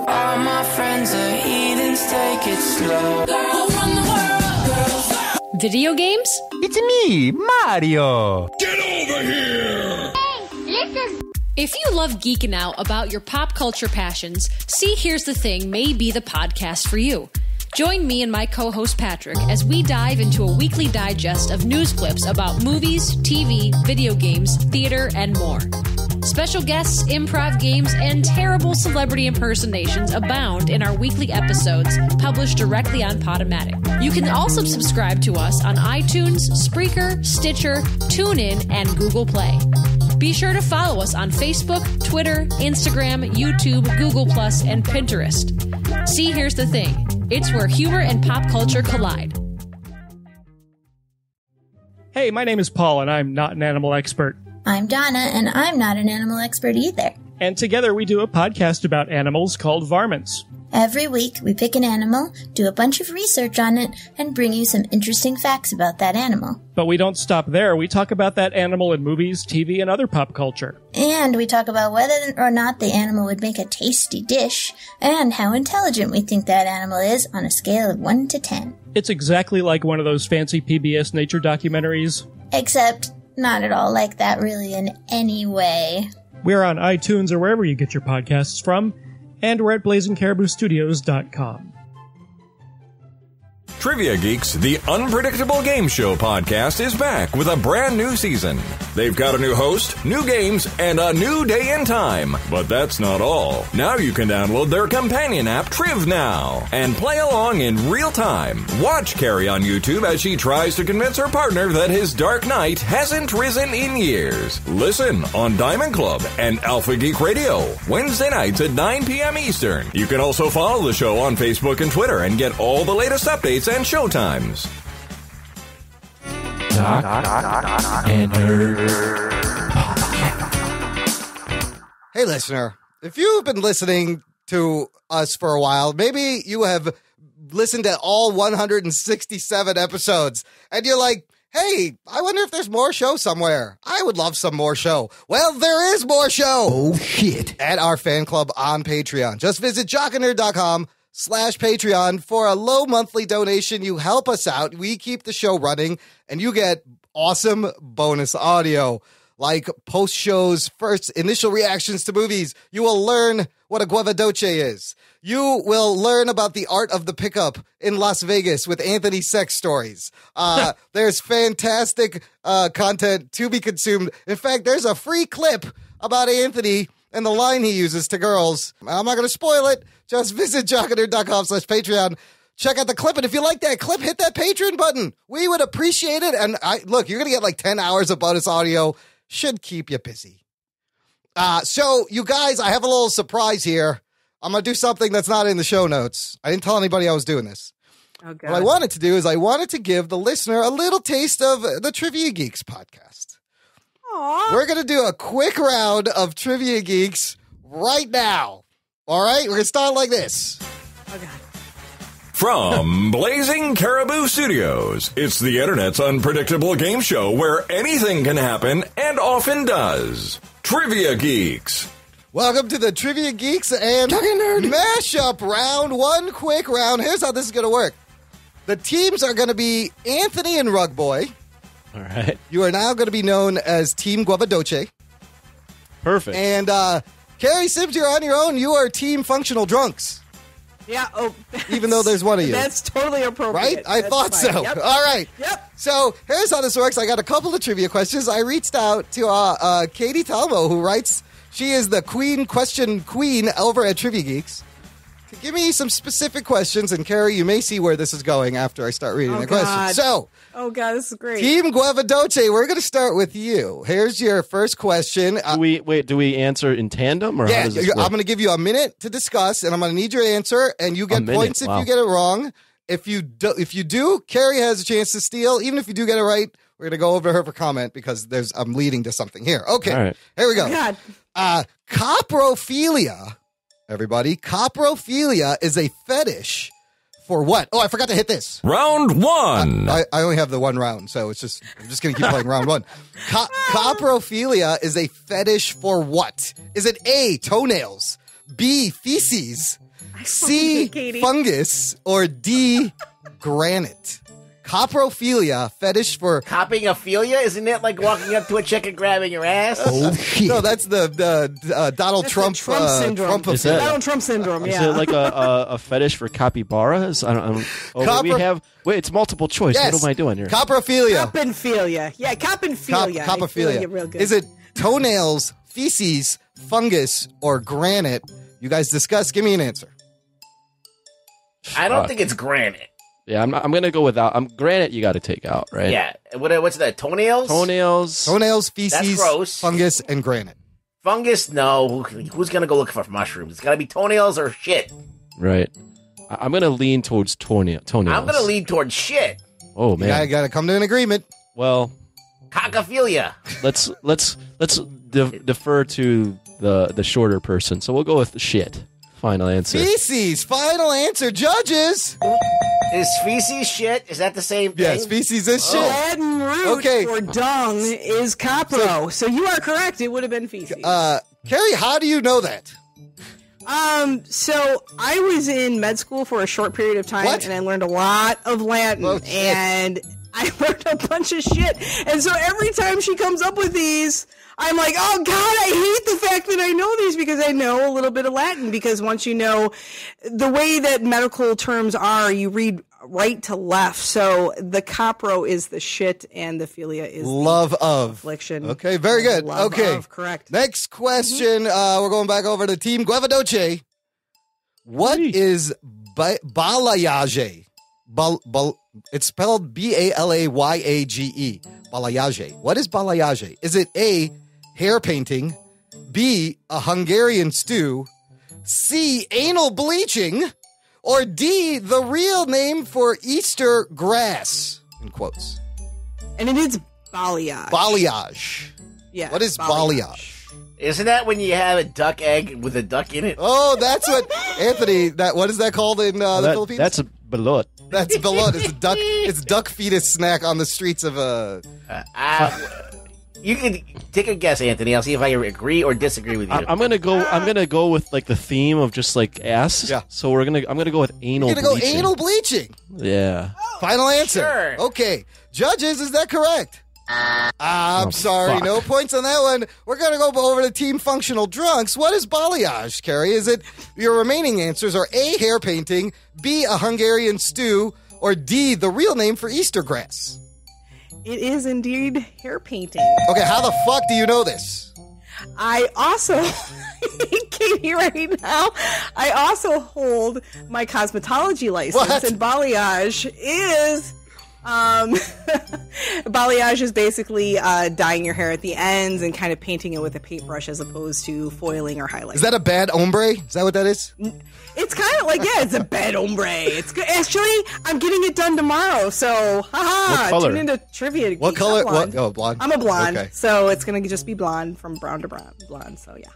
all my friends are heathens, take it slow. Girls run the world. Video games? It's me, Mario. Get over here! Hey, listen. If you love geeking out about your pop culture passions, See Here's the Thing may be the podcast for you. Join me and my co-host Patrick as we dive into a weekly digest of news clips about movies, TV, video games, theater, and more. Special guests, improv games, and terrible celebrity impersonations abound in our weekly episodes published directly on Podomatic. You can also subscribe to us on iTunes, Spreaker, Stitcher, TuneIn, and Google Play. Be sure to follow us on Facebook, Twitter, Instagram, YouTube, Google+, and Pinterest. See Here's the Thing. It's where humor and pop culture collide. Hey, my name is Paul, and I'm not an animal expert. I'm Donna, and I'm not an animal expert either. And together we do a podcast about animals called Varmints. Every week, we pick an animal, do a bunch of research on it, and bring you some interesting facts about that animal. But we don't stop there. We talk about that animal in movies, TV, and other pop culture. And we talk about whether or not the animal would make a tasty dish, and how intelligent we think that animal is on a scale of 1 to 10. It's exactly like one of those fancy PBS nature documentaries. Except not at all like that really in any way. We're on iTunes or wherever you get your podcasts from, and we're at blazingcariboustudios.com. Trivia Geeks, the unpredictable game show podcast, is back with a brand new season. They've got a new host, new games, and a new day and time. But that's not all. Now you can download their companion app, Triv Now, and play along in real time. Watch Kari on YouTube as she tries to convince her partner that his Dark Knight hasn't risen in years. Listen on Diamond Club and Alpha Geek Radio, Wednesday nights at 9 p.m. Eastern. You can also follow the show on Facebook and Twitter and get all the latest updates and showtimes. Doc and Nerd. Hey, listener, if you've been listening to us for a while, maybe you have listened to all 167 episodes, and you're like, hey, I wonder if there's more show somewhere. I would love some more show. Well, there is more show. Oh, shit. At our fan club on Patreon. Just visit jockandnerd.com/Patreon for a low monthly donation. You help us out. We keep the show running, and you get awesome bonus audio, like post-shows, first initial reactions to movies. You will learn what a guavadoce is. You will learn about the art of the pickup in Las Vegas with Anthony Sex Stories. There's fantastic content to be consumed. In fact, there's a free clip about Anthony and the line he uses to girls. I'm not going to spoil it. Just visit jockandnerd.com/Patreon. Check out the clip, and if you like that clip, hit that Patreon button. We would appreciate it. And look, you're going to get like 10 hours of bonus audio. Should keep you busy. So, you guys, I have a little surprise here. I'm going to do something that's not in the show notes. I didn't tell anybody I was doing this. Oh, God. What I wanted to do is I wanted to give the listener a little taste of the Trivia Geeks podcast. Aww. We're going to do a quick round of Trivia Geeks right now. All right? We're going to start like this. Oh, God. From Blazing Caribou Studios, it's the internet's unpredictable game show where anything can happen and often does. Trivia Geeks. Welcome to the Trivia Geeks and Mashup round. One quick round. Here's how this is going to work. The teams are going to be Anthony and Rugboy. All right. You are now going to be known as Team Guavadoce. Perfect. And Kari Simms, you're on your own. You are Team Functional Drunks. Yeah. Oh, even though there's one of you. That's totally appropriate. Right? I thought fine. so. Yep. All right. Yep. So here's how this works. I got a couple of trivia questions. I reached out to Katie Talmo, who writes, she is the question queen over at Trivia Geeks, to give me some specific questions. And Kari, you may see where this is going after I start reading the questions. So, oh God, this is great. Team Guavadoce, we're going to start with you. Here's your first question. Do we answer in tandem, or how does this work? I'm going to give you a minute to discuss, and I'm going to need your answer, and you get points if you get it wrong. If you do, Kari has a chance to steal. Even if you do get it right, we're going to go over to her for comment because I'm leading to something here. Okay, all right. Here we go. Oh, God. Coprophilia, everybody. Coprophilia is a fetish for what? Oh, I forgot to hit this. Round one. I only have the one round, so I'm just going to keep playing round one. Coprophilia is a fetish for what? Is it A, toenails, B, feces, C, fungus, or D, granite? Coprophilia, fetish for... Copying-ophilia? Isn't it like walking up to a chick and grabbing your ass? Oh, shit. No, that's the Donald Trump syndrome. Donald Trump syndrome, Is it like a fetish for capybaras? I don't wait, it's multiple choice. Yes. What am I doing here? Coprophilia. Coprophilia. Yeah, coprophilia. Coprophilia. Real good. Is it toenails, feces, fungus, or granite? You guys discuss. Give me an answer. I don't think it's granite. Yeah, I'm going to go without. Granite, you got to take out, right? Yeah. What's that? Toenails? Toenails, feces, That's gross. fungus, and granite. Fungus? No. Who's going to go look for mushrooms? It's got to be toenails or shit. Right. I'm going to lean towards toenails. I'm going to lean towards shit. Oh, man. I got to come to an agreement. Well, Cockophilia. Let's defer to the shorter person. So we'll go with shit. Final answer. Feces. Final answer. Judges. Is feces shit? Is that the same thing? Yes, feces is shit. Latin root for dung is copro. So you are correct. It would have been feces. Kari, how do you know that? So I was in med school for a short period of time, and I learned a lot of Latin, and I learned a bunch of shit. And so every time she comes up with these, I'm like, oh God, I hate the fact that I know these because I know a little bit of Latin. Because once you know the way that medical terms are, you read right to left. So the copro is the shit, and the philia is love the of affliction. Okay, very good. Love okay, of, correct. Next question. We're going back over to Team Guavadoce. What is balayage? It's spelled Balayage. Balayage. What is balayage? Is it A, hair painting, B, a Hungarian stew, C, anal bleaching, or D, the real name for Easter grass? In quotes. And it is balayage. Balayage. Yeah. What is balayage? Isn't that when you have a duck egg with a duck in it? Oh, that's what Anthony. What is that called in the Philippines? That's a balut. That's balut. It's a duck. It's duck fetus snack on the streets of You can take a guess, Anthony. I'll see if I agree or disagree with you. I'm gonna go with like the theme of just like ass. Yeah. So I'm gonna go with anal. You're gonna bleaching. go anal bleaching. Yeah. Final answer. Sure. Okay, judges, is that correct? I'm sorry, fuck. no points on that one. We're going to go over to Team Functional Drunks. What is balayage, Kari? Is it your remaining answers are A, hair painting, B, a Hungarian stew, or D, the real name for Easter grass? It is indeed hair painting. Okay, how the fuck do you know this? I also, Katie, right now, I also hold my cosmetology license, What? and balayage is... balayage is basically dyeing your hair at the ends and kind of painting it with a paintbrush as opposed to foiling or highlighting. Is that a bad hombre? Is that what that is? It's kind of like, yeah, it's a bad hombre. It's good. Actually, I'm getting it done tomorrow, so What color? tune into Trivia Geeks. What color? I'm blonde. What? Oh, blonde. I'm a blonde, Okay. so it's going to just be blonde from brown to blonde, so yeah.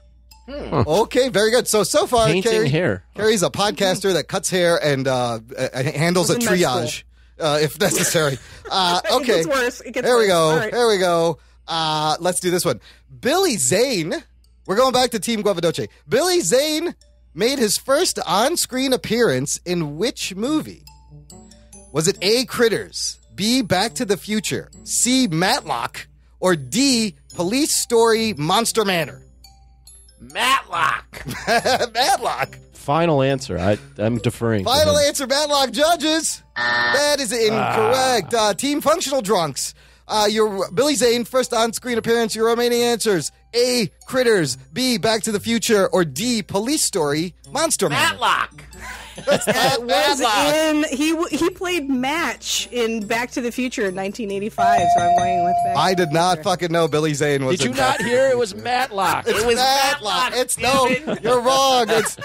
Okay, very good. So far, Painting hair. Carrie's a podcaster that cuts hair and handles a Was in med triage if necessary. Okay, It gets worse. It gets Here we worse. go. All right. Here we go. Let's do this one. Billy Zane. We're going back to Team Guavadoce. Billy Zane made his first on-screen appearance in which movie? Was it A, Critters, B, Back to the Future, C, Matlock, or D, Police Story Monster Manor? Matlock. Matlock. Final answer. I'm deferring. to Final him. answer, Matlock judges. That is incorrect. Team Functional Drunks. Your Billy Zane, first on-screen appearance. Your remaining answers: A, Critters, B, Back to the Future, or D, Police Story Monster Manor. Matlock. That's not Matlock. He played Match in Back to the Future in 1985, so I'm going with Back. I did not fucking know Billy Zane was. Did you in not Back- hear it was Matlock? It was Matlock. It's no, you're wrong. It's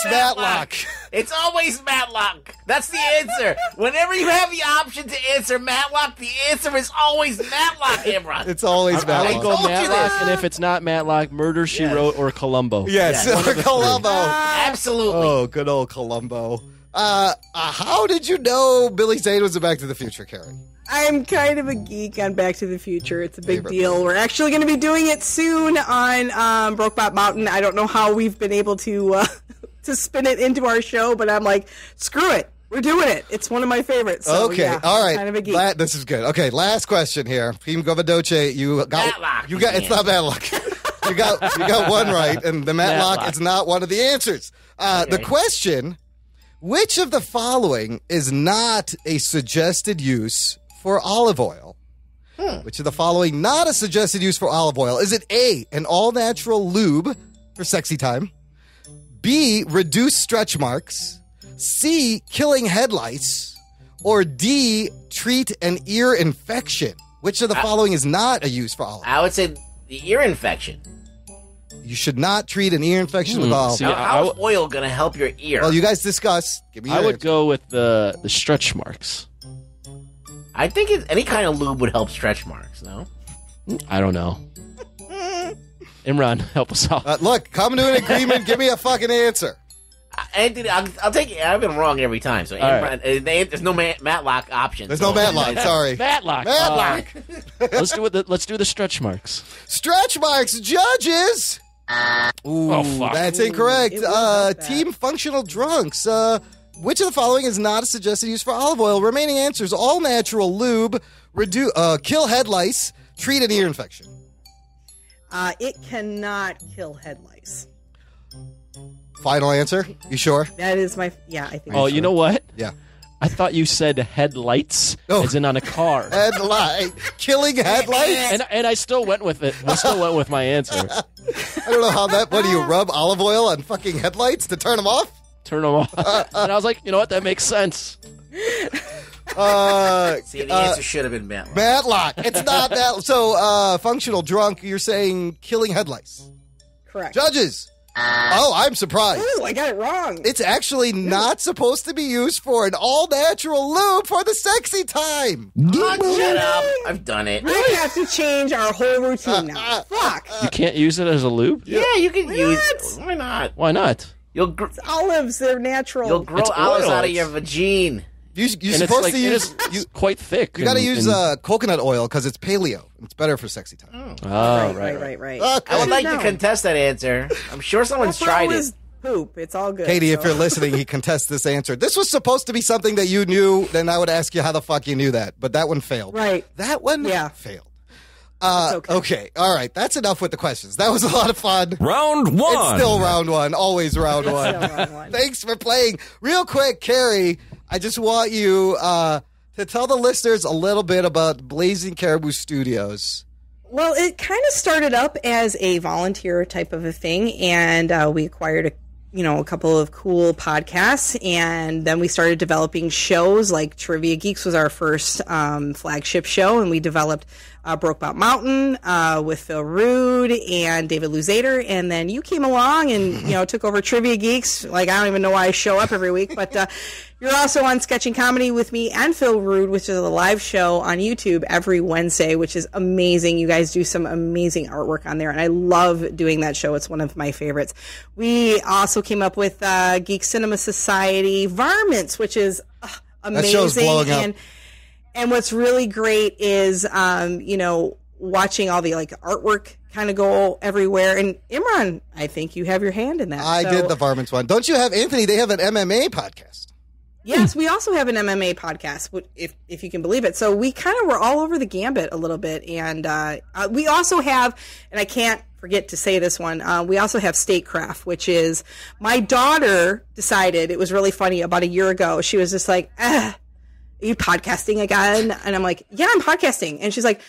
Matlock. It's always Matlock. That's the answer. Whenever you have the option to answer Matlock, the answer is always Matlock, Imran. It's always I Matlock. would go told you Matlock, this. and if it's not Matlock, Murder, She Wrote, or Columbo. Yes, Yeah, one of the Columbo. Absolutely. Oh, good old Columbo. How did you know Billy Zane was in Back to the Future, Carrie? I'm kind of a geek on Back to the Future. It's a big Favorite deal. We're actually going to be doing it soon on Brokeback Mountain. I don't know how we've been able to to spin it into our show, but I'm like, screw it. We're doing it. It's one of my favorites. So, Okay, yeah, all right. Kind of a geek. This is good. Okay, last question here. Team Govadoce, you got Matlock. you got. It's not Matlock. you got one right, and the Matlock is not one of the answers. The question: which of the following is not a suggested use for olive oil? Which of the following not a suggested use for olive oil? Is it A, an all-natural lube for sexy time? B, reduce stretch marks? C, killing head lice? Or D, treat an ear infection? Which of the following is not a use for olive oil? I would say the ear infection. You should not treat an ear infection with olive see, oil. How's oil going to help your ear? Well, you guys discuss. Give me your I would answer. go with the stretch marks. I think any kind of lube would help stretch marks, no? I don't know. Imran, help us out. Look, come to an agreement. Give me a fucking answer. Anthony, I'll take it. I've been wrong every time. So right. there's no Matlock option. There's so- no Matlock. Sorry. Matlock. Matlock. Let's do the stretch marks. Stretch marks, judges. Ooh, Oh, fuck. that's incorrect. It was that. Team Functional Drunks. Which of the following is not a suggested use for olive oil? Remaining answers: all natural lube, kill head lice, treat an ear infection. It cannot kill head lice. Final answer? You sure? That is my... Yeah, I think Oh, you know what? Yeah. I thought you said headlights, as in on a car. Headlight. Killing headlights? And I still went with it. I still went with my answer. I don't know how that... What do you rub olive oil on fucking headlights to turn them off? Turn them off. And I was like, you know what? That makes sense. See, the answer should have been Matlock. Matlock. It's not that. So, Functional Drunk, you're saying killing head lice. Correct. Judges. Oh, I'm surprised. Ooh, I got it wrong. It's actually not supposed to be used for an all-natural lube for the sexy time. Oh, shut up. I've done it. We have to change our whole routine now. Fuck. You can't use it as a lube? Yeah, you can Why use. not? Why not? Why not? You'll It's olives. They're natural. you'll grow It's olives oil. out of your vagine. You're And it's supposed like, to use... it is You, quite thick. you got to and- use and- coconut oil because it's paleo. It's better for sexy time. Oh, right. Okay. I would like No. to contest that answer. I'm sure someone's tried it. Poop. It's all good. Katie, if so. you're listening, he contests this answer. This was supposed to be something that you knew, then I would ask you how the fuck you knew that. But that one failed. Right. That one failed. okay. Okay. All right. That's enough with the questions. That was a lot of fun. Round one. It's still round one. Always round It's one. still round one. Thanks for playing. Real quick, Carrie, I just want you to tell the listeners a little bit about Blazing Caribou Studios. Well, it kind of started up as a volunteer type of a thing, and we acquired a couple of cool podcasts, and then we started developing shows. Like Trivia Geeks was our first flagship show, and we developed Brokeback Mountain with Phil Rude and David Luzader, and then you came along and took over Trivia Geeks. Like, I don't even know why I show up every week, but You're also on Sketching Comedy with me and Phil Rude, which is a live show on YouTube every Wednesday, which is amazing. You guys do some amazing artwork on there, and I love doing that show. It's one of my favorites. We also came up with Geek Cinema Society Varmints, which is amazing. That show's blowing up. And what's really great is, watching all the artwork kind of go everywhere. And Imran, I think you have your hand in that. I did the Varmints one. Don't you have, Anthony? They have an MMA podcast. Yes, we also have an MMA podcast, if you can believe it. So we kind of were all over the gambit a little bit. And we also have, and I can't forget to say this one, we also have Statecraft, which is, my daughter decided, it was really funny, about a year ago, she was just like, are you podcasting again? And I'm like, yeah, I'm podcasting. And she's like,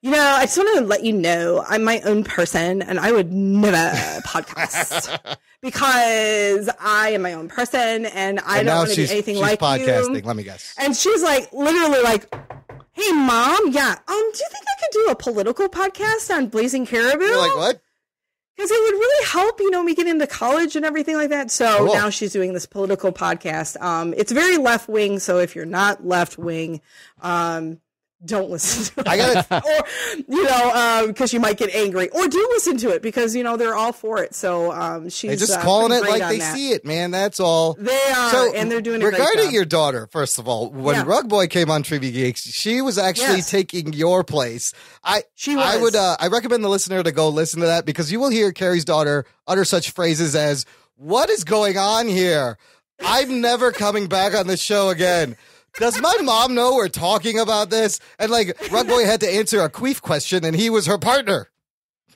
I just want to let you know I'm my own person and I would never podcast because I am my own person and I don't want to be anything like podcasting, you. Let me guess. And she's like, literally like, hey, Mom, yeah, do you think I could do a political podcast on Blazing Caribou? You're like, what? Because it would really help, me get into college and everything like that. So Now she's doing this political podcast. It's very left-wing, so if you're not left-wing, don't listen to it. I got or, because you might get angry. Or do listen to it because, they're all for it. So she's They're just calling it like they that. see it, man. That's all. They are, and they're doing a great job. Regarding your daughter, first of all, when Rugboy came on Trivia Geeks, she was actually taking your place. I recommend the listener to go listen to that because you will hear Kari's daughter utter such phrases as, "What is going on here? I'm never coming back on this show again. Does my mom know we're talking about this?" And Rugboy had to answer a queef question and he was her partner.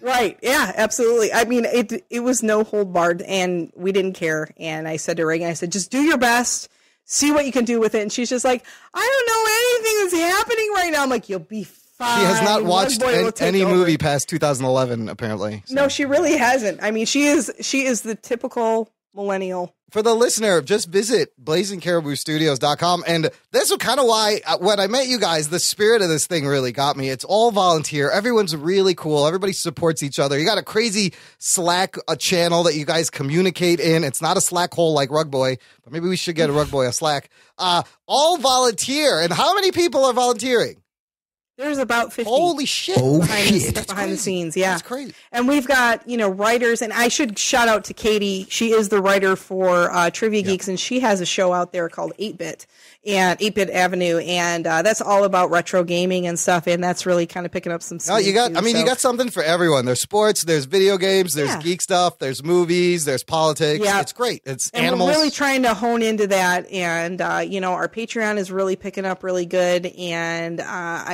Right. Yeah, absolutely. I mean, it was no hold barred and we didn't care. And I said to Reagan, I said, just do your best, see what you can do with it. And she's just like, I don't know anything that's happening right now. I'm like, you'll be fine. She has not watched any movie past 2011, apparently. So. No, she really hasn't. I mean, she is the typical millennial. For the listener, just visit blazingcariboustudios.com. And that's kind of why, when I met you guys, the spirit of this thing really got me. It's all volunteer. Everyone's really cool. Everybody supports each other. You got a crazy Slack channel that you guys communicate in. It's not a Slack hole like Rugboy, but maybe we should get a Rugboy a Slack. All volunteer. And how many people are volunteering? There's about 50. Holy shit. Behind the scenes. Yeah. That's crazy. And we've got, writers, and I should shout out to Katie. She is the writer for Trivia Geeks, and she has a show out there called 8-Bit and 8-Bit Avenue, and that's all about retro gaming and stuff, and that's really kind of picking up some steam. You got something for everyone. There's sports, there's video games, there's geek stuff, there's movies, there's politics. Yeah. It's great. It's animals. We're really trying to hone into that, and our Patreon is really picking up really good, and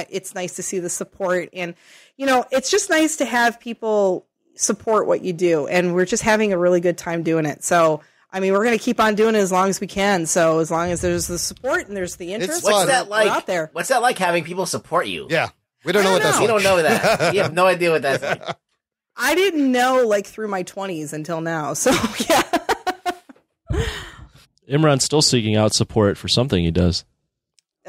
it's nice to see the support, and it's just nice to have people support what you do, and we're just having a really good time doing it. So I mean, we're going to keep on doing it as long as we can. So as long as there's the support and there's the interest, what's that like? We're out there. What's that like having people support you? Yeah, we don't know what that's like. You don't know that. You have no idea what that's like. I didn't know through my 20s until now. So yeah. Imran's still seeking out support for something he does.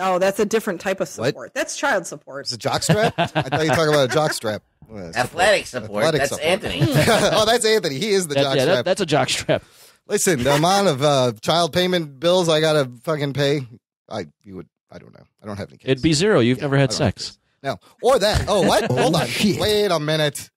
Oh, that's a different type of support. What? That's child support. It's a jock strap? I thought you were talking about a jock strap. Athletic support. That's support. Anthony. Oh, that's Anthony. He is the jock strap. That's a jock strap. Listen, the amount of child payment bills I gotta fucking pay, I don't know. I don't have any kids. It'd be zero. You've never had sex. No. Or that. Oh, what? Hold on. Wait a minute.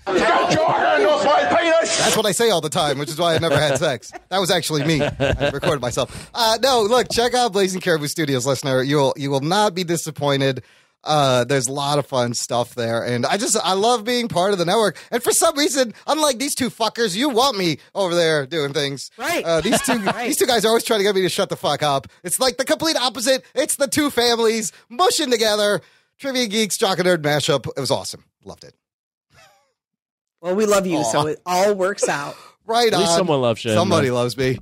Get your hand off my penis! That's what I say all the time, which is why I never had sex. That was actually me. I recorded myself. No, look, check out Blazing Caribou Studios, listener. You will not be disappointed. There's a lot of fun stuff there, and I love being part of the network. And for some reason, unlike these two fuckers, you want me over there doing things. Right. These two guys are always trying to get me to shut the fuck up. It's like the complete opposite. It's the two families mushing together. Trivia Geeks, Jock and Nerd mashup. It was awesome. Loved it. Well, we love you, so it all works out. Right on. At least someone loves you. Somebody loves me.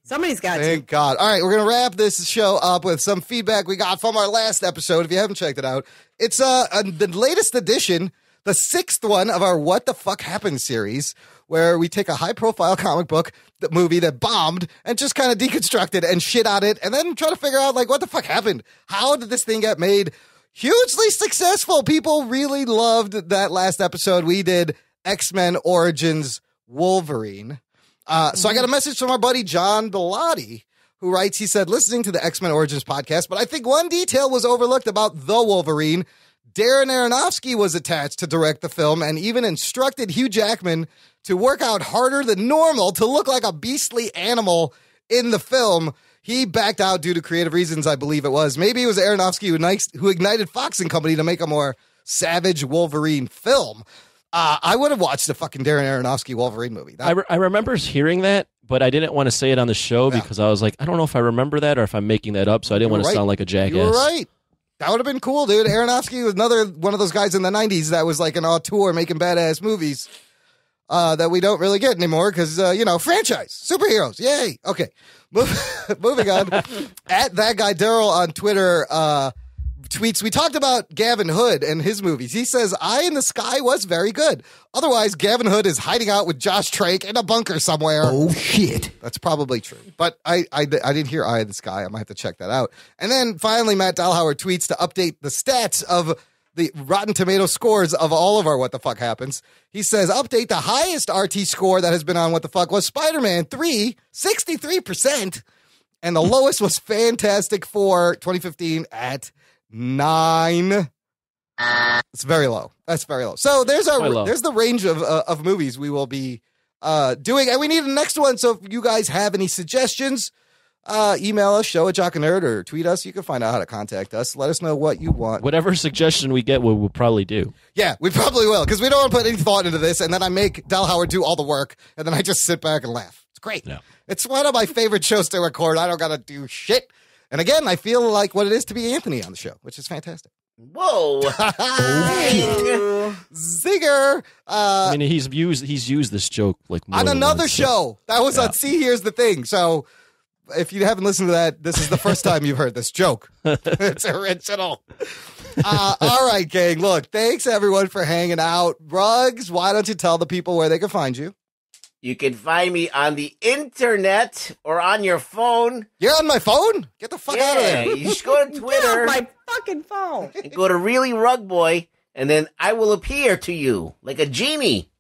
Somebody's got to. Thank God. All right, we're going to wrap this show up with some feedback we got from our last episode. If you haven't checked it out, it's the latest edition, the 6th one of our What the Fuck Happened series, where we take a high-profile comic book movie that bombed and just kind of deconstruct it and shit on it and then try to figure out, what the fuck happened? How did this thing get made? Hugely successful. People really loved that last episode. We did XMen Origins Wolverine. So I got a message from our buddy John Bellotti, who writes, he said, listening to the X-Men Origins podcast, but I think one detail was overlooked about the Wolverine. Darren Aronofsky was attached to direct the film and even instructed Hugh Jackman to work out harder than normal to look like a beastly animal in the film. He backed out due to creative reasons, I believe it was. Maybe it was Aronofsky who ignited Fox and Company to make a more savage Wolverine film. I would have watched the fucking Darren Aronofsky Wolverine movie. I remember hearing that, but I didn't want to say it on the show because I was like, I don't know if I remember that or if I'm making that up, so I didn't want to sound like a jackass. You were right. That would have been cool, dude. Aronofsky was another one of those guys in the 90s that was like an auteur making badass movies that we don't really get anymore because, franchise, superheroes, yay. Okay, moving on. At that guy Daryl on Twitter tweets, we talked about Gavin Hood and his movies. He says, Eye in the Sky was very good. Otherwise, Gavin Hood is hiding out with Josh Trank in a bunker somewhere. Oh, shit. That's probably true. But I didn't hear Eye in the Sky. I might have to check that out. And then finally, Matt Dahlhauer tweets to update the stats of the Rotten Tomato scores of all of our What the Fuck Happens. He says, update, the highest RT score that has been on What the Fuck was Spider-Man 3, 63%. And the lowest was Fantastic Four 2015 at 9. It's very low. That's very low. So there's the range of movies we will be doing, and we need the next one. So if you guys have any suggestions, email us, show@jockandnerd, or tweet us. You can find out how to contact us. Let us know what you want. Whatever suggestion we get, we'll probably do. Yeah, we probably will, because we don't want to put any thought into this, and then I make Dahlhauer do all the work, and then I just sit back and laugh. It's great. Yeah. It's one of my favorite shows to record. I don't got to do shit. And again, I feel like what it is to be Anthony on the show, which is fantastic. Whoa. Zinger. I mean, he's used this joke like more on than another once, show. That was on See Here's the Thing. So if you haven't listened to that, this is the first time you've heard this joke. It's original. All right, gang. Look, thanks everyone for hanging out. Ruggs, why don't you tell the people where they can find you? You can find me on the internet or on your phone. You're on my phone? Get the fuck out of there. You just go to Twitter. Get off my fucking phone. And go to Really Rugboy, and then I will appear to you like a genie.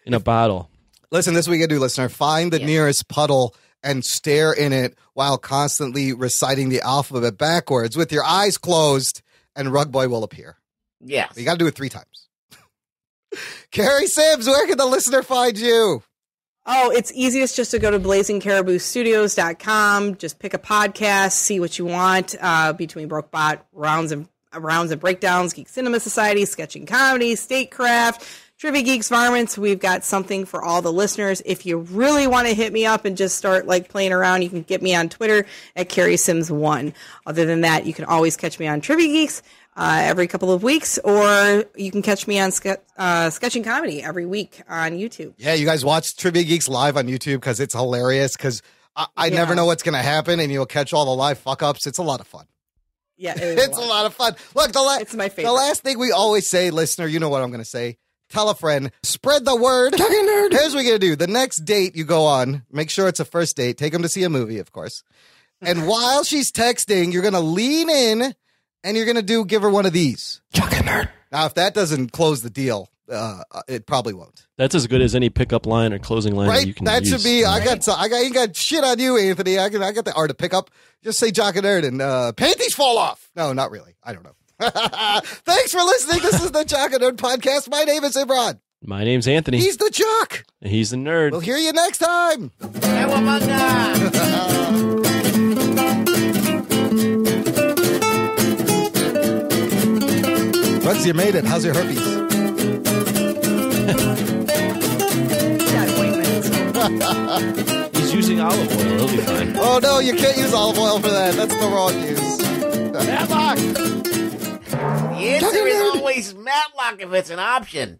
In a bottle. Listen, this is what you gotta do, listener. Find the nearest puddle and stare in it while constantly reciting the alphabet backwards with your eyes closed, and Rugboy will appear. Yes. You gotta do it 3 times. Kari Simms, where can the listener find you? Oh, it's easiest just to go to blazingcariboustudios.com. Just pick a podcast, see what you want between Brokebot, Rounds and Breakdowns, Geek Cinema Society, Sketching Comedy, Statecraft, Trivia Geeks, Varmints. We've got something for all the listeners. If you really want to hit me up and just start playing around, you can get me on Twitter at Kari Simms 1. Other than that, you can always catch me on Trivia Geeks every couple of weeks, or you can catch me on Sketching Comedy every week on YouTube. Yeah, you guys watch Trivia Geeks live on YouTube because it's hilarious, because I never know what's going to happen, and you'll catch all the live fuck-ups. It's a lot of fun. Yeah, it's a lot of fun. Look, it's my favorite. The last thing we always say, listener, you know what I'm going to say. Tell a friend. Spread the word. Here's what we're going to do. The next date you go on, make sure it's a first date. Take them to see a movie, of course. And while she's texting, you're going to lean in, and you're going to give her one of these. Now, if that doesn't close the deal, it probably won't. That's as good as any pickup line or closing line that you can That use. should be. I ain't got shit on you, Anthony. I got the art of pickup. Just say Jock and Nerd and panties fall off. No, not really. I don't know. Thanks for listening. This is the Jock and Nerd podcast. My name is Imran. My name's Anthony. He's the Jock. And he's the Nerd. We'll hear you next time. Rugs, you made it. How's your herpes? He's using olive oil. He'll be fine. Oh, no, you can't use olive oil for that. That's the wrong use. Matlock! The answer is always Matlock if it's an option.